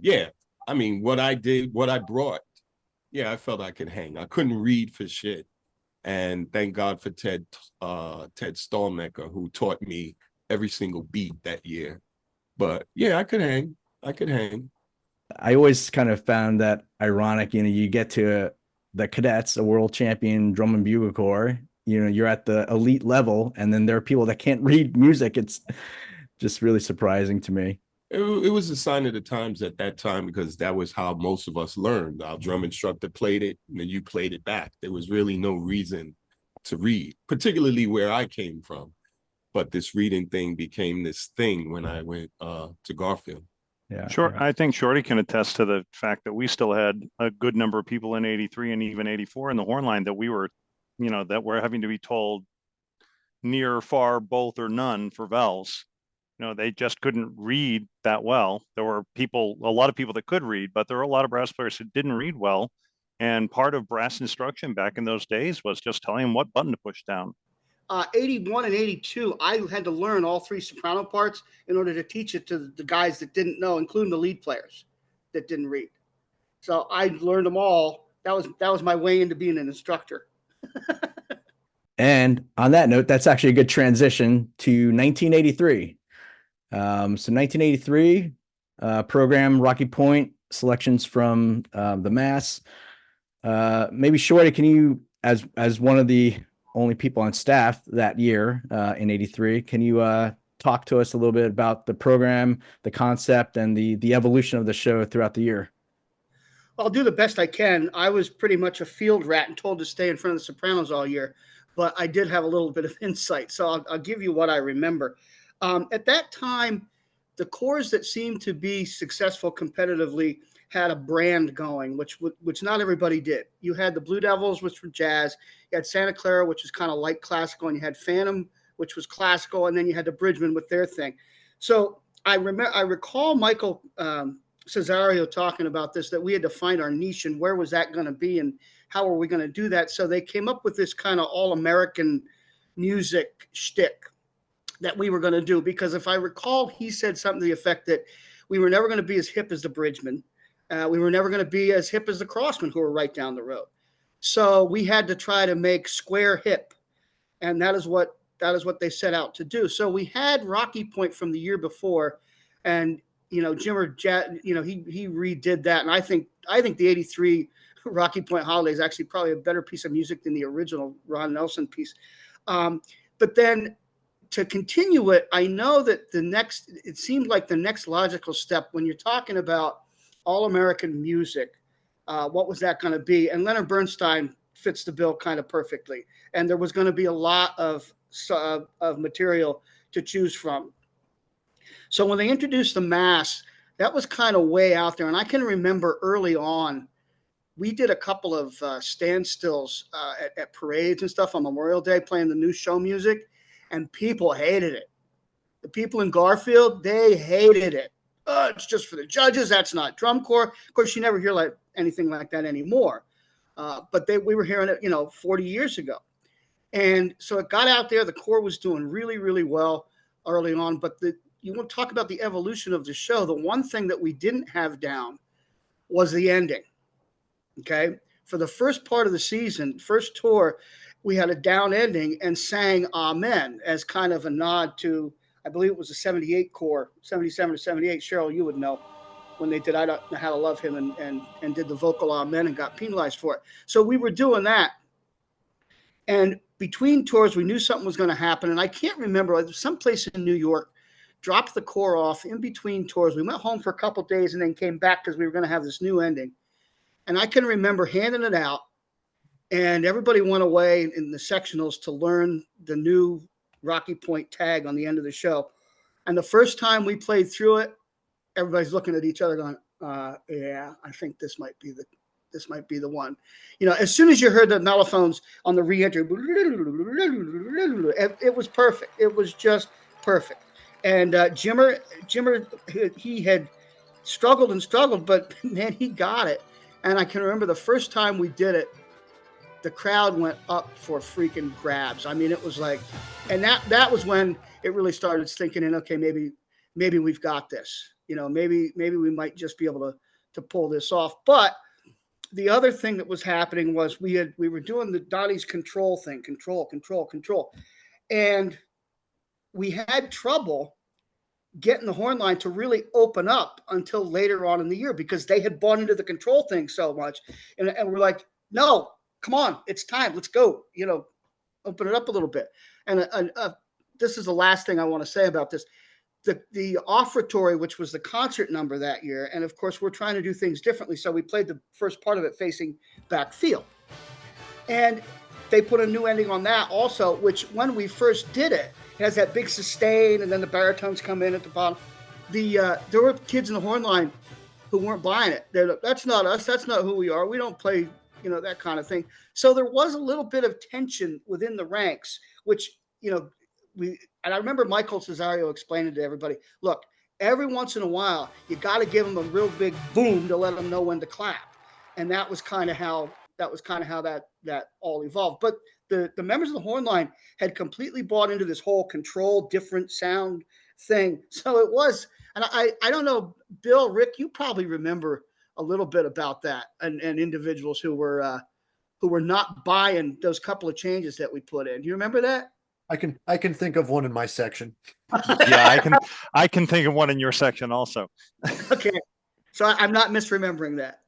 yeah, I mean, what I did, what I brought, yeah, I felt I could hang. I couldn't read for shit. And thank God for Ted Stallnecker, who taught me every single beat that year. But yeah, I could hang. I could hang. I always kind of found that ironic. You know, you get to the cadets, a world champion drum and bugle corps, you know, you're at the elite level, and then there are people that can't read music. It's just really surprising to me. It was a sign of the times at that time, because that was how most of us learned. Our drum instructor played it, and then you played it back. There was really no reason to read, particularly where I came from. But this reading thing became this thing when I went to Garfield. Yeah, sure. Yeah. I think Shorty can attest to the fact that we still had a good number of people in 83 and even 84 in the horn line that we were, you know, that we're having to be told near, far, both, or none for vowels. You know, they just couldn't read that well. There were people, a lot of people that could read, but there were a lot of brass players who didn't read well. And part of brass instruction back in those days was just telling them what button to push down. 81 and 82, I had to learn all three soprano parts in order to teach it to the guys that didn't know, including the lead players that didn't read. So I learned them all. That was my way into being an instructor. And on that note, that's actually a good transition to 1983. So 1983 program, Rocky Point, selections from the Mass. Maybe Shorty, can you, as one of the only people on staff that year in 83, can you talk to us a little bit about the program, the concept, and the evolution of the show throughout the year? I'll do the best I can. I was pretty much a field rat and told to stay in front of the sopranos all year, but I did have a little bit of insight, so I'll give you what I remember. At that time, the corps that seemed to be successful competitively had a brand going, which not everybody did. You had the Blue Devils, which were jazz. You had Santa Clara, which was kind of light classical, and you had Phantom, which was classical, and then you had the Bridgemen with their thing. So I recall Michael Cesario talking about this, that we had to find our niche and where was that going to be and how are we going to do that. So they came up with this kind of all-American music shtick that we were going to do, because if I recall, he said something to the effect that we were never going to be as hip as the Bridgemen. We were never going to be as hip as the Crossmen, who were right down the road. So we had to try to make square hip, and that is what they set out to do. So we had Rocky Point from the year before, and Jimmer, he redid that, and I think the '83 Rocky Point Holiday is actually probably a better piece of music than the original Ron Nelson piece. But then to continue it, I know that it seemed like the next logical step when you're talking about all-American music, what was that going to be? And Leonard Bernstein fits the bill kind of perfectly. And there was going to be a lot of material to choose from. So when they introduced the mass, that was kind of way out there. And I can remember early on, we did a couple of standstills at parades and stuff on Memorial Day playing the new show music, and people hated it. The people in Garfield, they hated it. Oh, it's just for the judges. That's not drum corps. Of course, you never hear anything like that anymore. But we were hearing it, 40 years ago. And so it got out there. The corps was doing really, really well early on. But you want to talk about the evolution of the show. The one thing that we didn't have down was the ending. Okay. For the first part of the season, first tour, we had a down ending and sang Amen as kind of a nod to, I believe it was the 78 corps, 77 or 78. Cheryl, you would know when they did I Don't Know How to Love Him and did the vocal Amen and got penalized for it. So we were doing that. And between tours, we knew something was going to happen. And I can't remember, someplace in New York dropped the corps off in between tours. We went home for a couple of days and then came back because we were going to have this new ending. And I can remember handing it out, and everybody went away in the sectionals to learn the new Rocky Point tag on the end of the show. And the first time we played through it, everybody's looking at each other going, yeah, I think this might be the one. As soon as you heard the mellophones on the re-entry, it was perfect. It was just perfect. And Jimmer, he had struggled, but man, he got it. And I can remember the first time we did it, the crowd went up for freaking grabs. I mean, it was like, and that was when it really started sinking in. Okay, maybe we've got this. Maybe we might just be able to pull this off. But the other thing that was happening was we were doing the Donnie's control thing, control, and we had trouble getting the horn line to really open up until later on in the year because they had bought into the control thing so much. And we're like, no, come on, it's time. Let's go, open it up a little bit. And this is the last thing I want to say about this. The offertory, which was the concert number that year. And of course, we're trying to do things differently. So we played the first part of it facing backfield. And they put a new ending on that also, which when we first did it, it has that big sustain, and then the baritones come in at the bottom. There were kids in the horn line who weren't buying it. They're like, that's not us. That's not who we are. We don't play, that kind of thing. So there was a little bit of tension within the ranks, which, and I remember Michael Cesario explaining to everybody, look, every once in a while, you got to give them a real big boom to let them know when to clap. And that was kind of how that all evolved. But the members of the horn line had completely bought into this whole control, different sound thing. So it was, and I don't know, Bill, Rick, you probably remember a little bit about that and individuals who were not buying those couple of changes that we put in. Do you remember that? I can think of one in my section. Yeah, I can think of one in your section also. Okay. So I'm not misremembering that.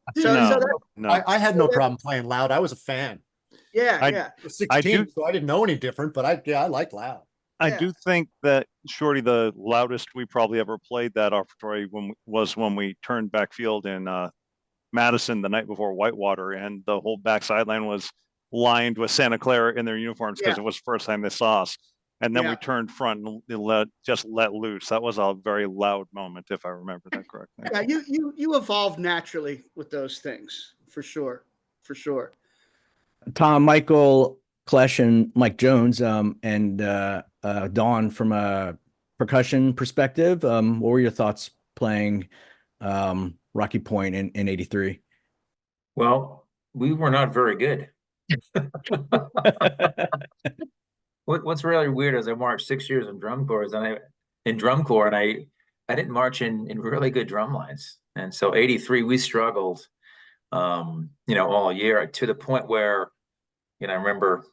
No. I had no problem playing loud. I was a fan. Yeah. I was 16, so I didn't know any different, but I liked loud. I do think that, Shorty, the loudest we probably ever played that offertory was when we turned backfield in Madison the night before Whitewater, and the whole back sideline was lined with Santa Clara in their uniforms because it was the first time they saw us. And then we Yeah. turned front and just let loose. That was a very loud moment, if I remember that correctly. Yeah, you evolve naturally with those things, for sure. For sure. Tom, Michael, Klesh, and Mike Jones, and Dawn, from a percussion perspective, what were your thoughts playing Rocky Point in '83? Well, we were not very good. What's really weird is I marched 6 years in drum corps, and I didn't march in really good drum lines. And so '83 we struggled, all year, to the point where, I remember,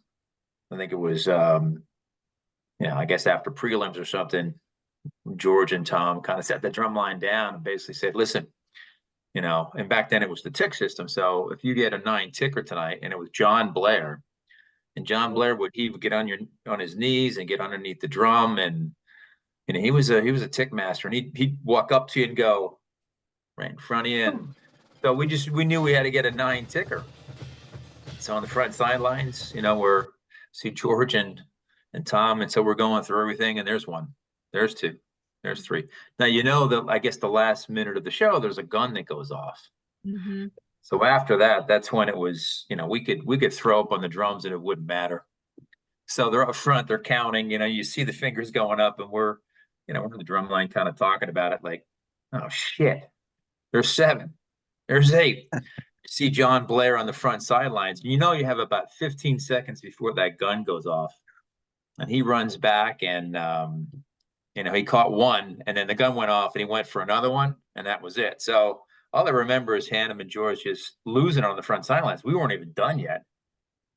I think it was, I guess after prelims or something, George and Tom kind of set the drum line down and basically said, listen, and back then it was the tick system. So if you get a 9 ticker tonight, and it was John Blair, and John Blair would get on his knees and get underneath the drum, and he was a tick master, and he'd walk up to you and go right in front of you. And so we knew we had to get a 9 ticker. So on the front sidelines, we're see George and Tom, and so we're going through everything, and there's 1, there's 2, there's 3. Now I guess the last minute of the show, there's a gun that goes off. Mm-hmm. So after that, that's when it was, we could throw up on the drums and it wouldn't matter. So they're up front, they're counting, you see the fingers going up, and we're on the drum line kind of talking about it like, oh shit, there's 7, there's 8. See John Blair on the front sidelines. You have about 15 seconds before that gun goes off, and he runs back, and he caught 1, and then the gun went off, and he went for another one, and that was it. So all I remember is Hannum and George just losing on the front sidelines. We weren't even done yet,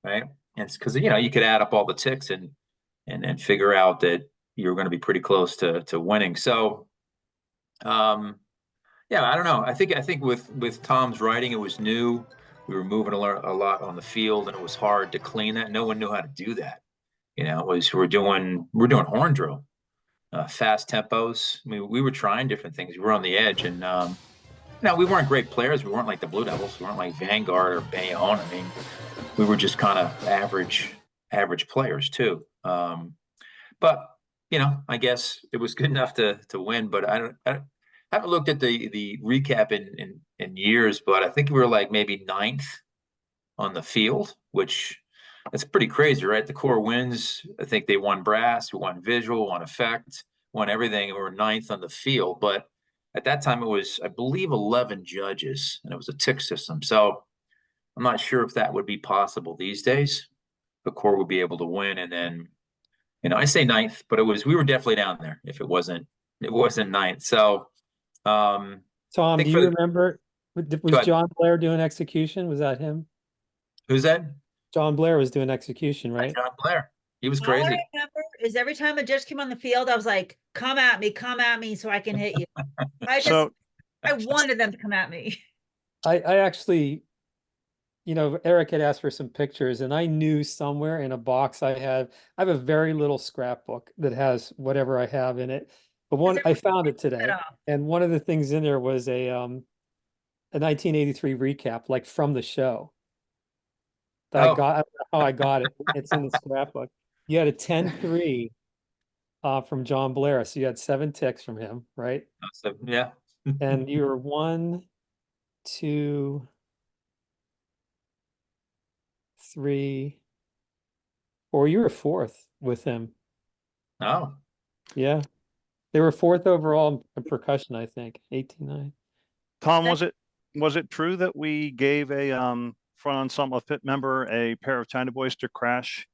right? And it's because you could add up all the ticks and figure out that you were going to be pretty close to winning. So, I don't know. I think with Tom's writing, it was new. We were moving a lot on the field, and it was hard to clean that. No one knew how to do that. We're doing horn drill, fast tempos. I mean, we were trying different things. We were on the edge, and we weren't great players. We weren't like the Blue Devils. We weren't like Vanguard or Bayonne. I mean, we were just kind of average players too. But I guess it was good enough to win. But I haven't looked at the recap in years, but I think we were like maybe 9th on the field, which that's pretty crazy, right? The Corps wins. I think they won brass, we won visual, won effect, won everything, and we were 9th on the field. But at that time, it was, I believe, 11 judges, and it was a tick system. So I'm not sure if that would be possible these days. The Corps would be able to win, and then, I say 9th, but we were definitely down there if it wasn't 9th. So, Tom, do you remember, was John Blair doing execution? Was that him? Who's that? John Blair was doing execution, right? John Blair. He was All crazy. I remember is every time a judge came on the field, I was like, come at me so I can hit you. I wanted them to come at me. I actually, Eric had asked for some pictures, and I knew somewhere in a box I have a very little scrapbook that has whatever I have in it. But I found it today, and one of the things in there was a 1983 recap, like from the show. I don't know how I got it. It's in the scrapbook. You had a 10-3 from John Blair, so you had 7 ticks from him, right? Yeah. And you were 1, 2, 3, 4. You were 4th with him. Oh. Yeah. They were 4th overall in percussion, I think. 18-9. Tom, was it true that we gave a front ensemble fit member a pair of China Boys to crash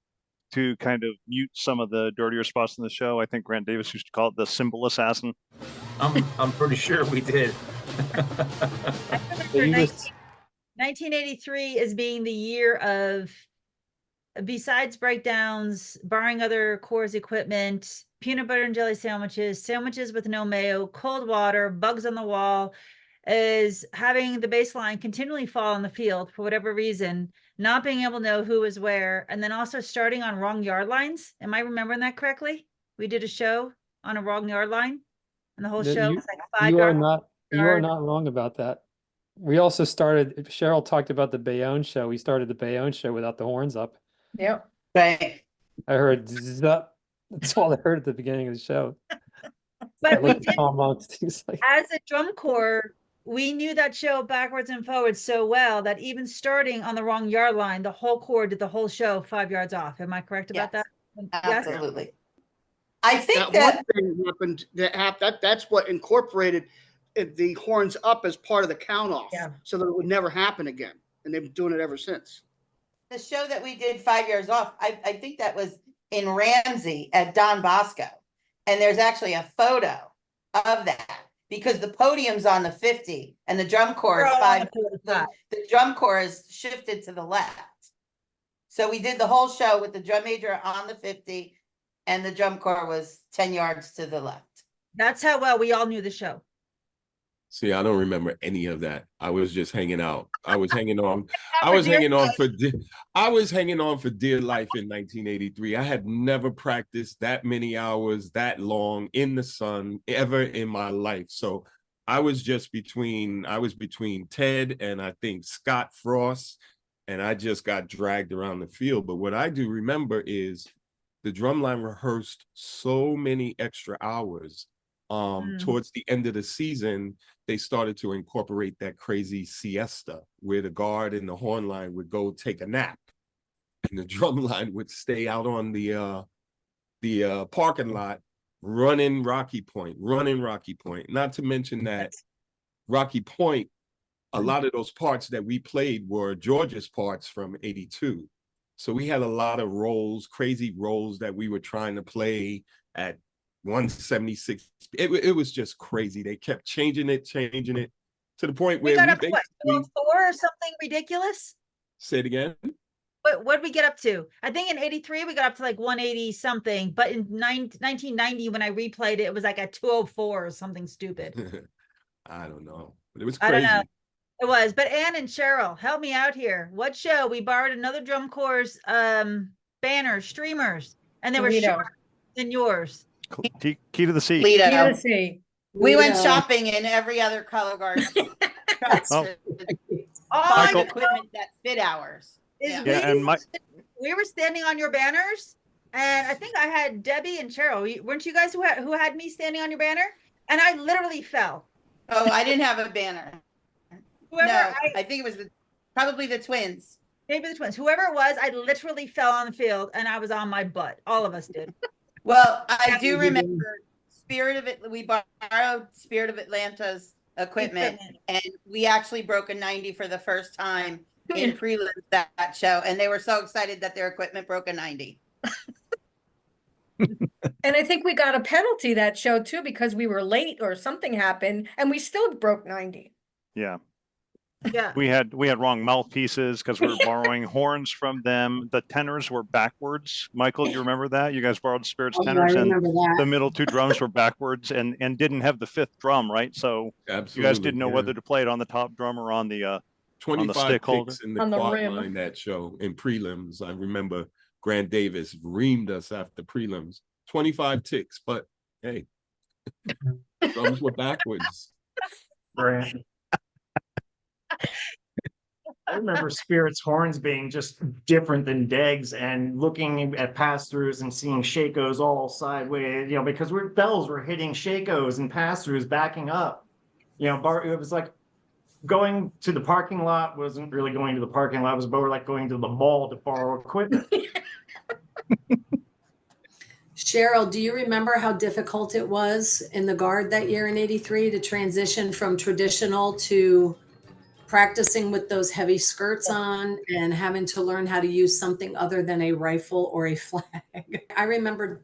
to kind of mute some of the dirtier spots in the show? I think Grant Davis used to call it the symbol assassin. I'm pretty sure we did. I remember 1983 as being the year of, besides breakdowns, borrowing other Corps equipment, peanut butter and jelly sandwiches with no mayo, cold water, bugs on the wall, is having the baseline continually fall on the field for whatever reason, not being able to know who was where, and then also starting on wrong yard lines. Am I remembering that correctly? We did a show on a wrong yard line, and the whole show was like 5 you yards. You are not wrong about that. We also started, Cheryl talked about the Bayonne show. We started the Bayonne show without the horns up. Yep. Right. I heard zzz up, That's all I heard at the beginning of the show. But we Like did, Tom Monks, things like as a drum corps, we knew that show backwards and forwards so well that even starting on the wrong yard line, the whole corps did the whole show 5 yards off. Am I correct about Yes, that? Yes? absolutely. I think That that, one thing happened that's what incorporated the horns up as part of the count off. Yeah. So that it would never happen again. And they've been doing it ever since. the show that we did 5 years off, I think that was in Ramsey at Don Bosco. And there's actually a photo of that because the podium's on the 50 and the drum corps is We're all on five. the 45. The drum corps is shifted to the left. So we did the whole show with the drum major on the 50 and the drum corps was 10 yards to the left. That's how well we all knew the show. See, I don't remember any of that. I was just hanging out. I was hanging on. I for was dear hanging on life. for I was hanging on for dear life in 1983. I had never practiced that many hours that long in the sun ever in my life. So I was between Ted and I think Scott Frost, and I just got dragged around the field. But what I do remember is the drumline rehearsed so many extra hours. Towards the end of the season, they started to incorporate that crazy siesta where the guard and the horn line would go take a nap and the drum line would stay out on the parking lot running Rocky Point. Not to mention that Rocky Point, a lot of those parts that we played were George's parts from 82. So we had a lot of roles, crazy roles that we were trying to play at 176. It was just crazy. They kept changing it to the point We where got we up to think what, 204 or something ridiculous? say it again. What did we get up to? I think in 83, we got up to like 180 something, but in 1990, when I replayed it, it was like at 204 or something stupid. I don't know, but it was I crazy. don't know. It was, but Ann and Cheryl, help me out here. What show? We borrowed another drum corps' banners, streamers, and they were Lido. shorter than yours. Key to the sea. Lido. Key to the sea. We went Lido. shopping in every other color guard. Oh. Oh, Find Michael- equipment that fit ours. is Yeah, and we were standing on your banners, and I think I had Debbie and Cheryl. Weren't you guys who had me standing on your banner? And I literally fell. Oh, I didn't have a banner. Whoever No, I think it was probably the twins. maybe the twins, whoever it was, I literally fell on the field and I was on my butt. All of us did. Well, I That do would be remember Spirit of It. We borrowed Spirit of Atlanta's equipment, and we actually broke a 90 for the first time in prelims that show, and they were so excited that their equipment broke a 90. And I think we got a penalty that show too because we were late or something happened and we still broke 90. Yeah. Yeah. We had wrong mouthpieces because we were borrowing horns from them. The tenors were backwards. Michael, do you remember that? You guys borrowed Spirit's Oh, I tenors, and remember that. the middle two drums were backwards and didn't have the fifth drum, right? So Absolutely, you guys didn't know yeah. whether to play it on the top drum or on the 25 stick holder. picks in the On the quad rim. line that show in prelims. I remember Grant Davis reamed us after prelims. 25 ticks, but hey, drums were backwards. Right. I remember Spirit's horns being just different than Deg's, and looking at pass-throughs and seeing Shakos all sideways, because bells were hitting Shakos and pass-throughs backing up. It was like going to the parking lot wasn't really going to the parking lot, it was more like going to the mall to borrow equipment. Cheryl, do you remember how difficult it was in the Guard that year in 83 to transition from traditional to practicing with those heavy skirts on and having to learn how to use something other than a rifle or a flag? I remember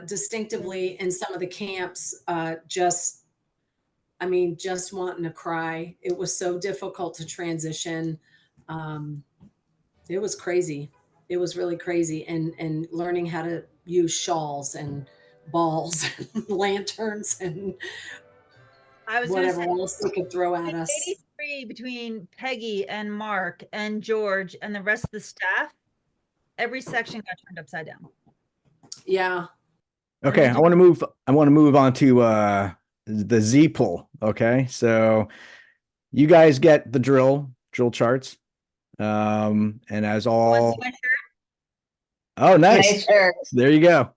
distinctively in some of the camps, just wanting to cry. It was so difficult to transition. It was crazy. It was really crazy. And learning how to use shawls and balls and lanterns and I was whatever gonna say, else they could throw at in us. 83, between Peggy and Mark and George and the rest of the staff, every section got turned upside down. Yeah. Okay, I want to move on to the Z pull. Okay, so you guys get the drill charts. And as all Once you went oh nice. Nice shirt. There you go.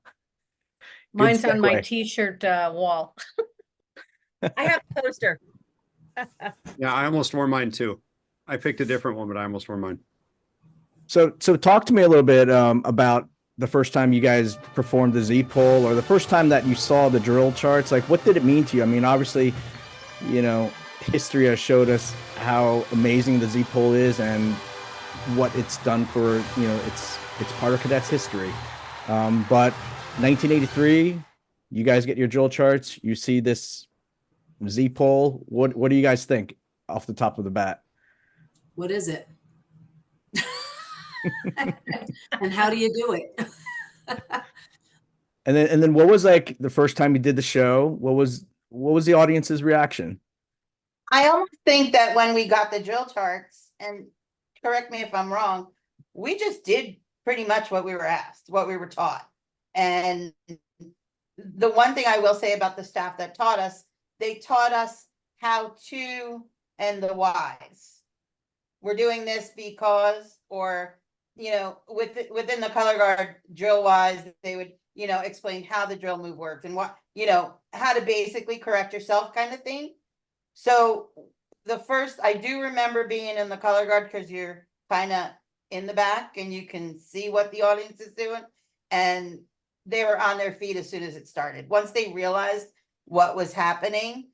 Mine's on my segue. t-shirt wall. I have a poster. Yeah, I almost wore mine too. I picked a different one, but I almost wore mine. So talk to me a little bit about the first time you guys performed the Z pole, or the first time that you saw the drill charts. Like, what did it mean to you? I mean, obviously, you know, history has showed us how amazing the Z pole is and what it's done for, you know, it's part of cadets history. But 1983, you guys get your drill charts, you see this Z pole. What do you guys think off the top of the bat? What is it? And how do you do it? And then what was like the first time you did the show? What was the audience's reaction? I almost think that when we got the drill charts, and correct me if I'm wrong, we just did pretty much what we were asked, what we were taught. And the one thing I will say about the staff that taught us, they taught us how to and the whys. We're doing this because, or, you know, within the color guard drill wise, they would, you know, explain how the drill move worked and what, you know, how to basically correct yourself kind of thing. So the first, I do remember being in the color guard because you're kind of in the back and you can see what the audience is doing. And they were on their feet as soon as it started. Once they realized what was happening,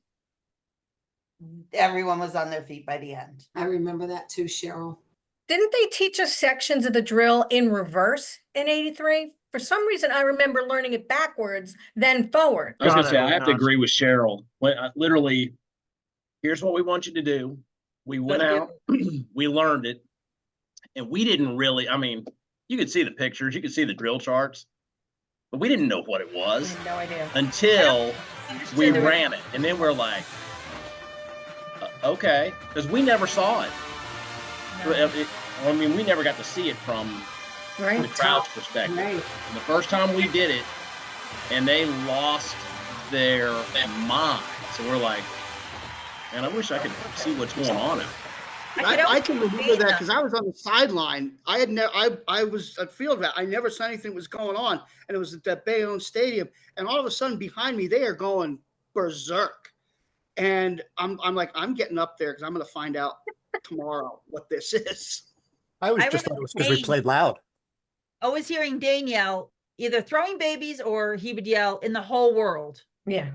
everyone was on their feet by the end. I remember that too, Cheryl. Didn't they teach us sections of the drill in reverse in 83? For some reason, I remember learning it backwards, then forward. I was gonna say, I have to agree with Cheryl. When literally, here's what we want you to do. We went out, we learned it, and we didn't really, I mean, you could see the pictures, you could see the drill charts, but we didn't know what it was. No idea. Until we ran it. And then we're like, okay, because we never saw it. I mean, we never got to see it from the crowd's perspective. Right. And the first time we did it, and they lost their mind. So we're like, man, I wish I could see what's going on out. I can remember that because I was on the sideline. I was at field vet. I never saw anything was going on, and it was at that Bayonne Stadium. And all of a sudden, behind me, they are going berserk. And I'm like, I'm getting up there because I'm going to find out tomorrow what this is. I just thought it was because we played loud. Always hearing Dane yell, either throwing babies or he would yell in the whole world. Yeah.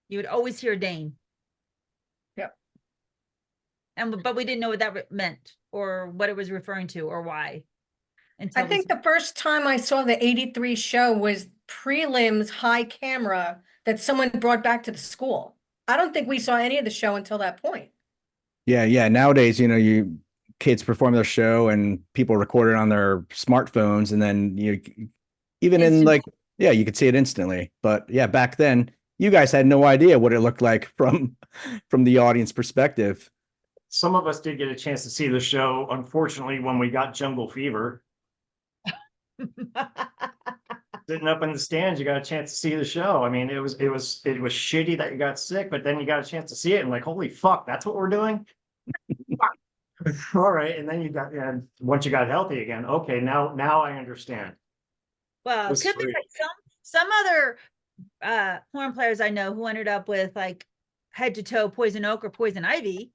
You would always hear Dane. Yep. But we didn't know what that meant or what it was referring to or why. I think the first time I saw the 83 show was prelims high camera that someone brought back to the school. I don't think we saw any of the show until that point. Yeah. Nowadays, you know, kids perform their show and people record it on their smartphones, and then even in like, yeah, you could see it instantly. But yeah, back then you guys had no idea what it looked like from the audience perspective. Some of us did get a chance to see the show. Unfortunately, when we got jungle fever, sitting up in the stands, you got a chance to see the show. I mean, it was shitty that you got sick, but then you got a chance to see it and like, holy fuck, that's what we're doing. All right, and then once you got healthy again, okay, now I understand. Well, it could be like some other horn players I know who ended up with like head to toe poison oak or poison ivy.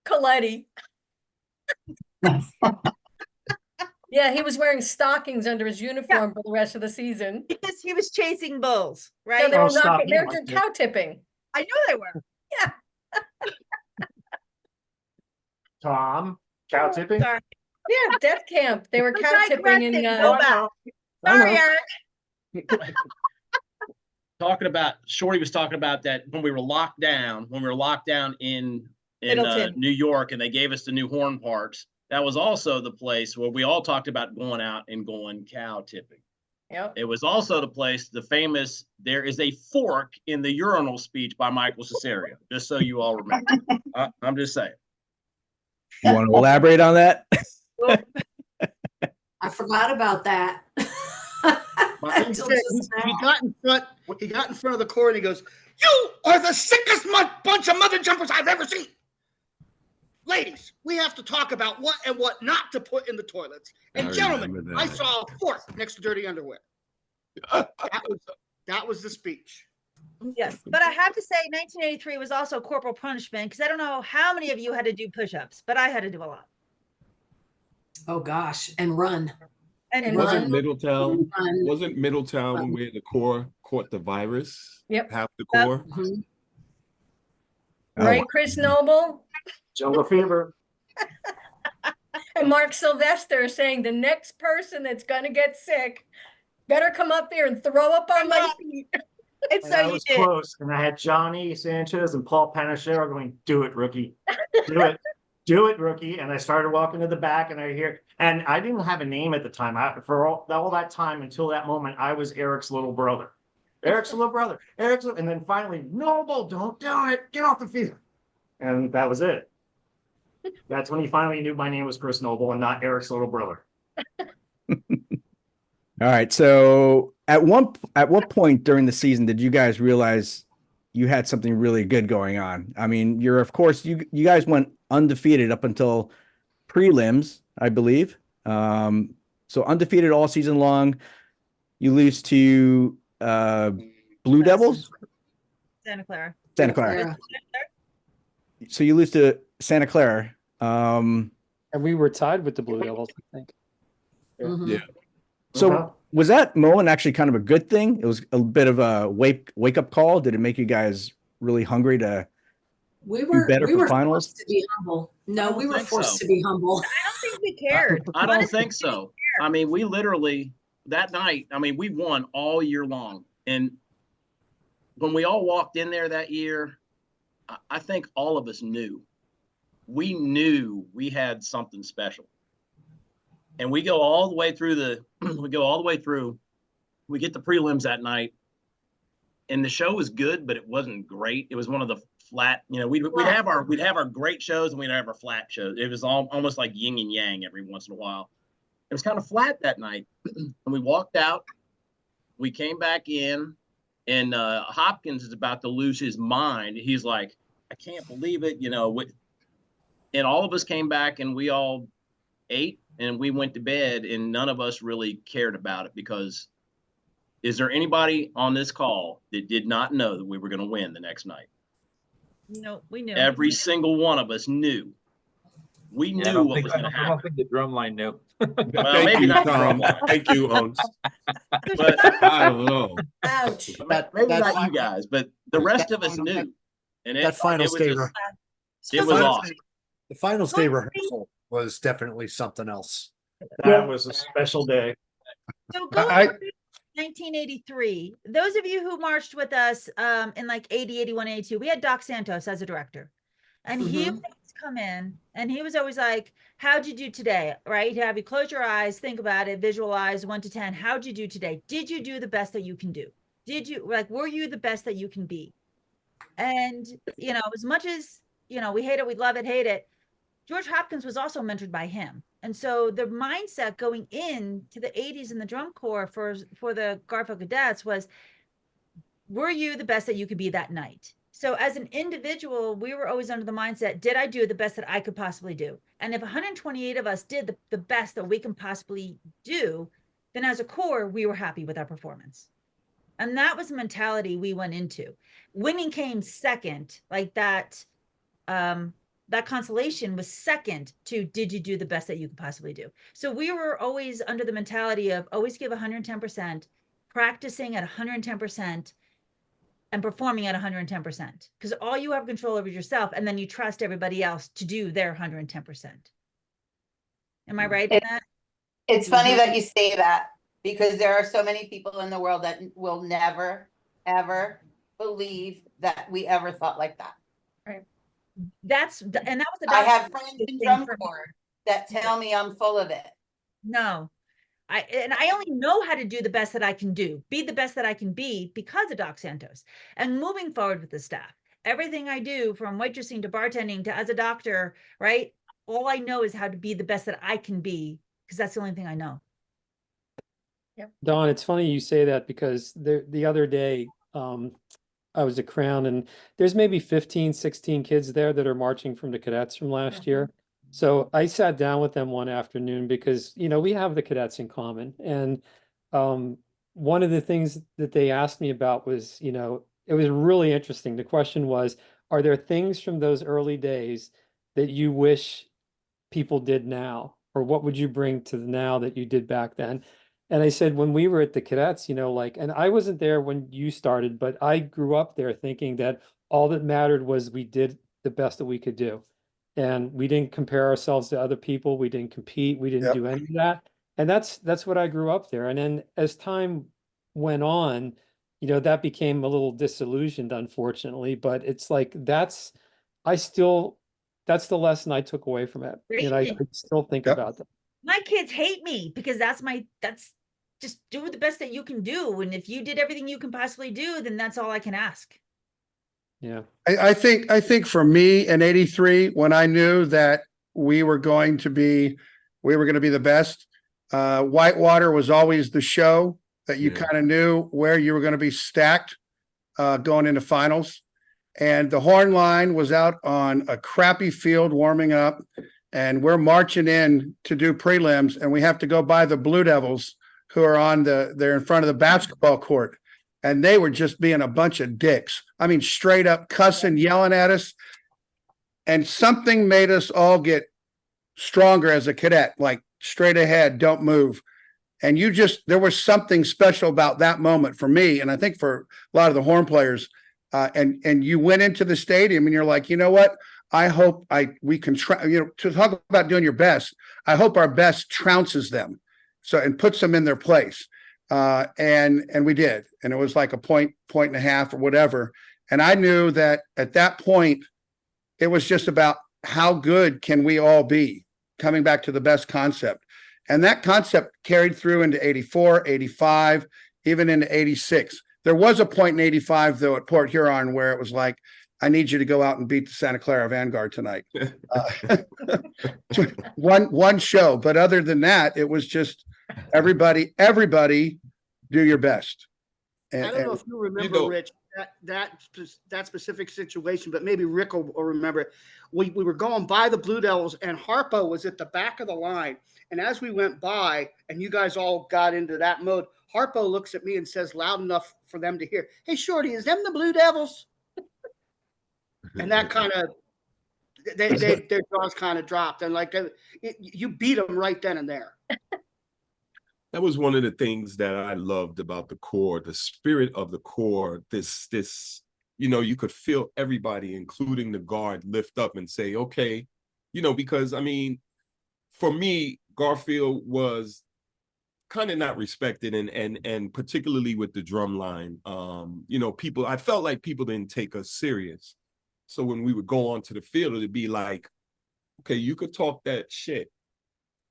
Coletti. Yeah, he was wearing stockings under his uniform for the rest of the season. Because he was chasing bulls, right? No, they were cow tipping. I know they were. Yeah. Tom, cow tipping? Sorry. Yeah, death camp. They were cow tipping in Go back. Sorry, Eric. Talking about, Shorty was talking about that when we were locked down in New York, and they gave us the new horn parts. That was also the place where we all talked about going out and going cow tipping. Yep. It was also the place, the famous, there is a fork in the urinal speech by Michael Cesario, just so you all remember. I'm just saying. You want to elaborate on that? I forgot about that. He got in front of the court and he goes, "You are the sickest bunch of mother jumpers I've ever seen. Ladies, we have to talk about what and what not to put in the toilets. And gentlemen, I saw a fork next to dirty underwear." That was the speech. Yes, but I have to say 1983 was also corporal punishment because I don't know how many of you had to do push-ups, but I had to do a lot. Oh gosh, and run. And Wasn't run, Middletown, run. wasn't Middletown where the Corps caught the virus? Yep. Half the Corps? Mhm. Right, Chris Noble? Jungle fever. And Mark Sylvester is saying the next person that's gonna get sick better come up here and throw up on my feet. It's And so I you was did. close, and I had Johnny Sanchez and Paul Panachero going, "Do it, rookie. Do it. Do it, rookie." And I started walking to the back, and I hear, and I didn't have a name at the time. For all that time until that moment, I was Eric's little brother. Eric's little brother. And then finally, Noble, don't do it. Get off the field. And that was it. That's when he finally knew my name was Chris Noble and not Eric's little brother. All right. So at what point during the season did you guys realize you had something really good going on? I mean, of course you guys went undefeated up until prelims, I believe. So undefeated all season long. You lose to Blue Devils? Santa Clara. Santa Clara. So you lose to Santa Clara. And we were tied with the Blue Devils, I think. Mhm. Yeah. So was that moment actually kind of a good thing? It was a bit of a wake up call. Did it make you guys really hungry to We do were better we for were finals? forced to be humble. No, don't we were think forced so. to be humble. I don't think we cared. I don't Honestly, think so. I mean, we literally that night, I mean, we won all year long. And when we all walked in there that year, I think all of us knew. We knew we had something special. And we go all the way through we get the prelims that night. And the show was good, but it wasn't great. It was one of the flat, we'd have our great shows and we'd have our flat shows. It was almost like yin and yang every once in a while. It was kind of flat that night. And we walked out, we came back in, and Hopkins is about to lose his mind. He's like, I can't believe it, and all of us came back and we all ate and we went to bed, and none of us really cared about it, because is there anybody on this call that did not know that we were going to win the next night? No, we knew. Every single one of us knew. We Yeah, knew what was going to I happen. don't think the drumline knew. Well, Thank maybe you, not the Tom. drumline. Thank you, Aungst. But I don't know. Ouch. maybe not you guys, but the rest of us knew. And That final it was state, just, So it was go- awesome. the final state rehearsal was definitely something else. That was a special day. So going I- back to 1983, those of you who marched with us in like 80, 81, 82, we had Doc Santos as a director. And he Mhm. would always come in and he was always like, how'd you do today? Right? He'd have you close your eyes, think about it, visualize 1 to 10. How'd you do today? Did you do the best that you can do? Were you the best that you can be? And, as much as, we hate it, we love it, hate it, George Hopkins was also mentored by him. And so the mindset going into the 80s in the drum corps for the Garfield Cadets was, were you the best that you could be that night? So as an individual, we were always under the mindset, did I do the best that I could possibly do? And if 128 of us did the best that we can possibly do, then as a corps, we were happy with our performance. And that was the mentality we went into. Winning came second, like that consolation was second to, did you do the best that you could possibly do? So we were always under the mentality of always give 110%, practicing at 110%, and performing at 110%, because all you have control over yourself, and then you trust everybody else to do their 110%. Am I right in that? It's funny that you say that, because there are so many people in the world that will never, ever believe that we ever thought like that. And that was the I have doctor- friends in drum corps that tell me I'm full of it. No, I only know how to do the best that I can do, be the best that I can be because of Doc Santos. And moving forward with the staff, everything I do, from waitressing to bartending to as a doctor, right? All I know is how to be the best that I can be, because that's the only thing I know. Yep. Don, it's funny you say that, because the other day, I was at Crown, and there's maybe 15, 16 kids there that are marching from the cadets from last year. So I sat down with them one afternoon because, we have the cadets in common. And, one of the things that they asked me about was, you know, it was really interesting. The question was, are there things from those early days that you wish people did now? Or what would you bring to the now that you did back then? And I said, when we were at the cadets, you know, like, and I wasn't there when you started, but I grew up there thinking that all that mattered was we did the best that we could do. And we didn't compare ourselves to other people. We didn't compete. We didn't Yep. do any of that. And that's what I grew up there. And then as time went on, you know, that became a little disillusioned, unfortunately. But it's like that's the lesson I took away from it. And I still think Yep. about that. My kids hate me because that's just do the best that you can do. And if you did everything you can possibly do, then that's all I can ask. Yeah. I think for me in 83, when I knew that we were going to be the best, Whitewater was always the show that you kind of knew where you were going to be stacked going into finals. And the horn line was out on a crappy field warming up, and we're marching in to do prelims, and we have to go by the Blue Devils who are they're in front of the basketball court. And they were just being a bunch of dicks. I mean, straight up cussing, yelling at us. And something made us all get stronger as a cadet, like straight ahead, don't move. And there was something special about that moment for me. And I think for a lot of the horn players, and you went into the stadium and you're like, you know what? I hope we can try, you know, to talk about doing your best. I hope our best trounces them. And puts them in their place. And we did. And it was like a point and a half or whatever. And I knew that at that point, it was just about how good can we all be, coming back to the best concept. And that concept carried through into 84, 85, even into 86. There was a point in 85, though, at Port Huron where it was like, I need you to go out and beat the Santa Clara Vanguard tonight. One show. But other than that, it was just everybody do your best. I don't know if you remember, Rich, that specific situation, but maybe Rick will remember it. We were going by the Blue Devils, and Harpo was at the back of the line. And as we went by, and you guys all got into that mode, Harpo looks at me and says loud enough for them to hear, "Hey, Shorty, is them the Blue Devils?" And that kind of, their jaws kind of dropped. And like, you beat them right then and there. That was one of the things that I loved about the Corps, the spirit of the Corps. This, you know, you could feel everybody, including the guard, lift up and say, okay, you know, because I mean, for me, Garfield was kind of not respected, and particularly with the drum line, you know, I felt like people didn't take us serious. So when we would go onto the field, it'd be like, okay, you could talk that shit,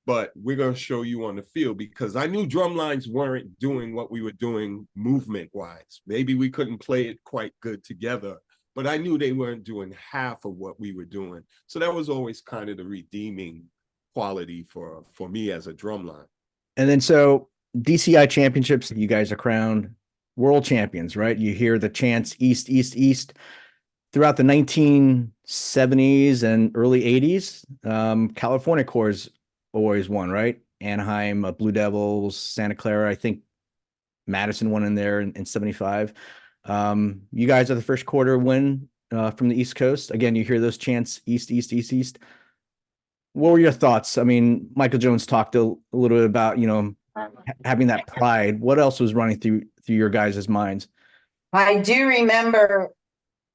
but we're going to show you on the field, because I knew drum lines weren't doing what we were doing movement wise. Maybe we couldn't play it quite good together, but I knew they weren't doing half of what we were doing. So that was always kind of the redeeming quality for me as a drum line. And then so DCI championships, you guys are crowned world champions, right? You hear the chants East, East, East throughout the 1970s and early 80s. California Corps always won, right? Anaheim, Blue Devils, Santa Clara, I think Madison won in there in 75. You guys are the first quarter win from the East Coast. Again, you hear those chants East, East, East, East. What were your thoughts? I mean, Michael Jones talked a little bit about, you know, having that pride. What else was running through your guys' minds? I do remember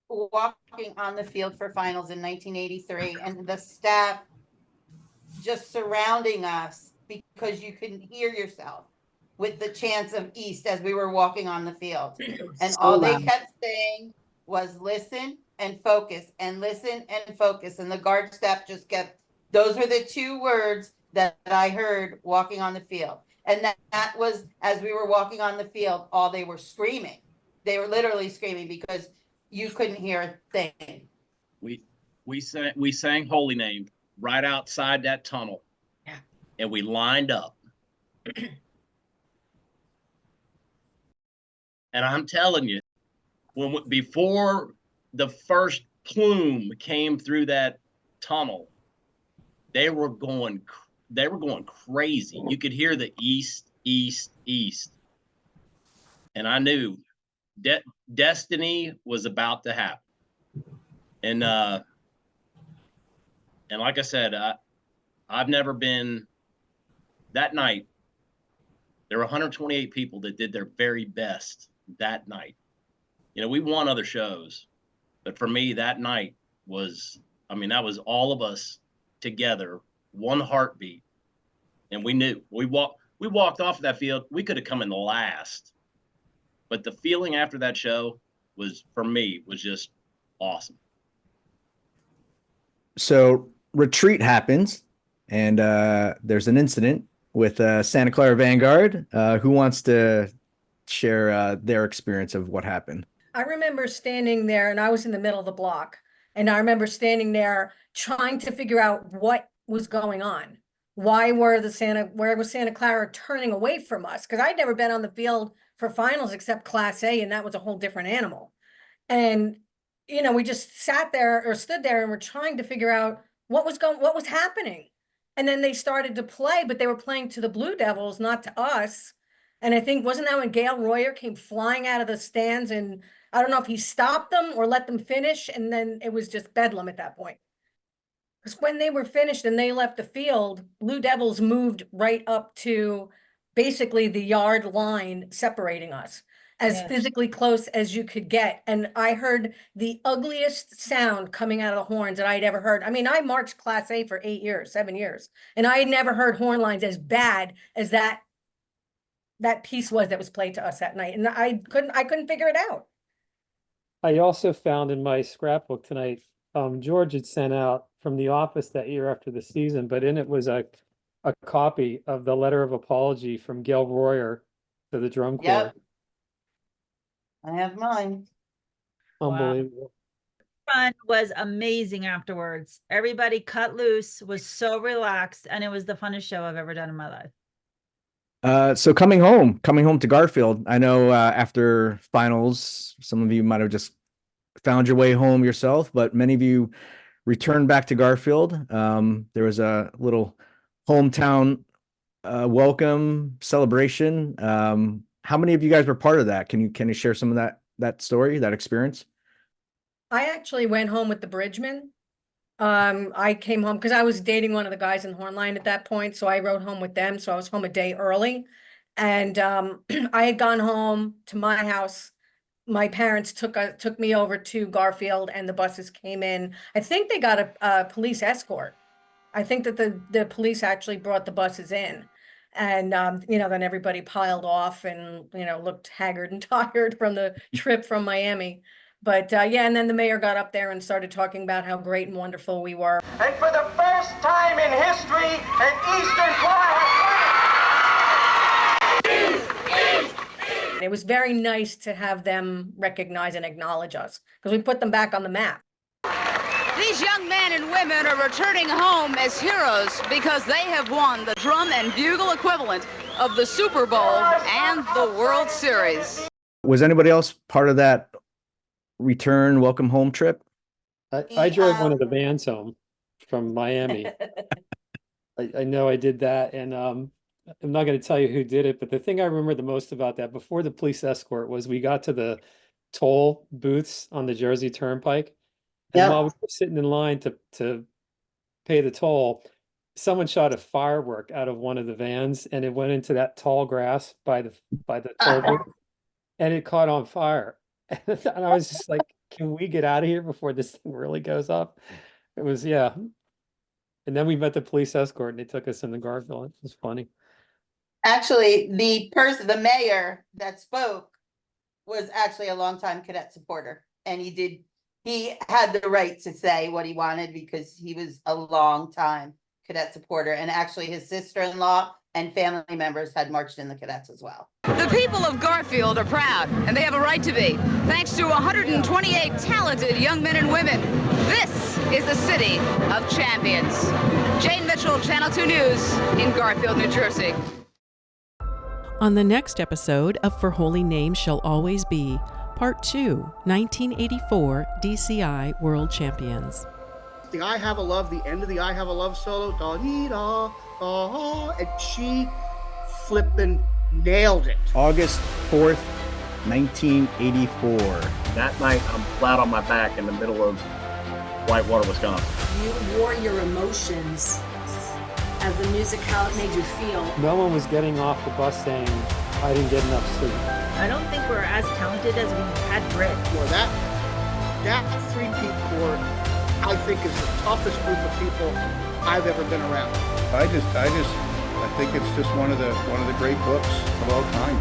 walking on the field for finals in 1983, and the staff just surrounding us because you couldn't hear yourself with the chants of East as we were walking on the field. And all they kept saying was listen and focus, and listen and focus. And the guard staff just kept, those were the two words that I heard walking on the field. And that was, as we were walking on the field, all they were screaming. They were literally screaming because you couldn't hear a thing. We sang Holy Name right outside that tunnel. Yeah. And we lined up. And I'm telling you, before the first plume came through that tunnel, they were going crazy. You could hear the East, East, East. and I knew destiny was about to happen. And like I said, I've never been that night. There were 128 people that did their very best that night. You know, we won other shows, but for me, that night was, I mean, that was all of us together, one heartbeat. And we knew we walked off that field. We could have come in the last, but the feeling after that show was, for me, was just awesome. So retreat happens, and there's an incident with Santa Clara Vanguard. Who wants to share their experience of what happened? I remember standing there, and I was in the middle of the block, and I remember standing there trying to figure out what was going on. Where was Santa Clara turning away from us? Because I'd never been on the field for finals except Class A, and that was a whole different animal. And you know, we just sat there or stood there and were trying to figure out what was happening. And then they started to play, but they were playing to the Blue Devils, not to us. And I think, wasn't that when Gail Royer came flying out of the stands, and I don't know if he stopped them or let them finish, and then it was just bedlam at that point. Because when they were finished and they left the field, Blue Devils moved right up to basically the yard line separating us, as physically close as you could get. And I heard the ugliest sound coming out of the horns that I'd ever heard. I mean, I marched Class A for 7 years, and I had never heard horn lines as bad as that piece that was played to us that night. And I couldn't figure it out. I also found in my scrapbook tonight, George had sent out from the office that year after the season, but in it was a copy of the letter of apology from Gail Royer to the drum corps. Yep. I have mine. Unbelievable. Fun was amazing afterwards. Everybody cut loose, was so relaxed, and it was the funnest show I've ever done in my life. So coming home to Garfield, I know after finals, some of you might have just found your way home yourself, but many of you returned back to Garfield. There was a little hometown welcome celebration. How many of you guys were part of that? Can you share some of that story, that experience? I actually went home with the Bridgemen. I came home because I was dating one of the guys in Hornline at that point, so I rode home with them. So I was home a day early, and I had gone home to my house. My parents took me over to Garfield, and the buses came in. I think they got a police escort. I think that the police actually brought the buses in. And, you know, then everybody piled off and, you know, looked haggard and tired from the trip from Miami. But yeah, and then the mayor got up there and started talking about how great and wonderful we were. And for the first time in history, an Eastern choir. It was very nice to have them recognize and acknowledge us because we put them back on the map. These young men and women are returning home as heroes because they have won the drum and bugle equivalent of the Super Bowl and the World Series. Was anybody else part of that return welcome home trip? I drove one of the vans home from Miami. I know I did that, and I'm not going to tell you who did it, but the thing I remember the most about that before the police escort was we got to the toll booths on the Jersey Turnpike. And while we were sitting in line to pay the toll, someone shot a firework out of one of the vans, and it went into that tall grass by the toll booth, and it caught on fire. And I was just like, "Can we get out of here before this thing really goes up?" It was, yeah. And then we met the police escort, and they took us into Garfield. It was funny. Actually, the mayor that spoke was actually a longtime cadet supporter, and he had the right to say what he wanted because he was a long time cadet supporter, and actually his sister-in-law and family members had marched in the cadets as well. The people of Garfield are proud, and they have a right to be, thanks to 128 talented young men and women. This is the city of champions. Jane Mitchell, Channel 2 News in Garfield, New Jersey. On the next episode of For Holy Name Shall Always Be, Part 2, 1984 DCI World Champions. The I Have a Love, the end of the I Have a Love solo, da-dee-da, and she flippin' nailed it. August 4th, 1984. That night, I'm flat on my back in the middle of Whitewater, Wisconsin. You wore your emotions as the music, how it made you feel. No one was getting off the bus saying, I didn't get enough sleep. I don't think we're as talented as we had grit. Well, that three-peat corps, I think, is the toughest group of people I've ever been around. I think it's just one of the great books of all time.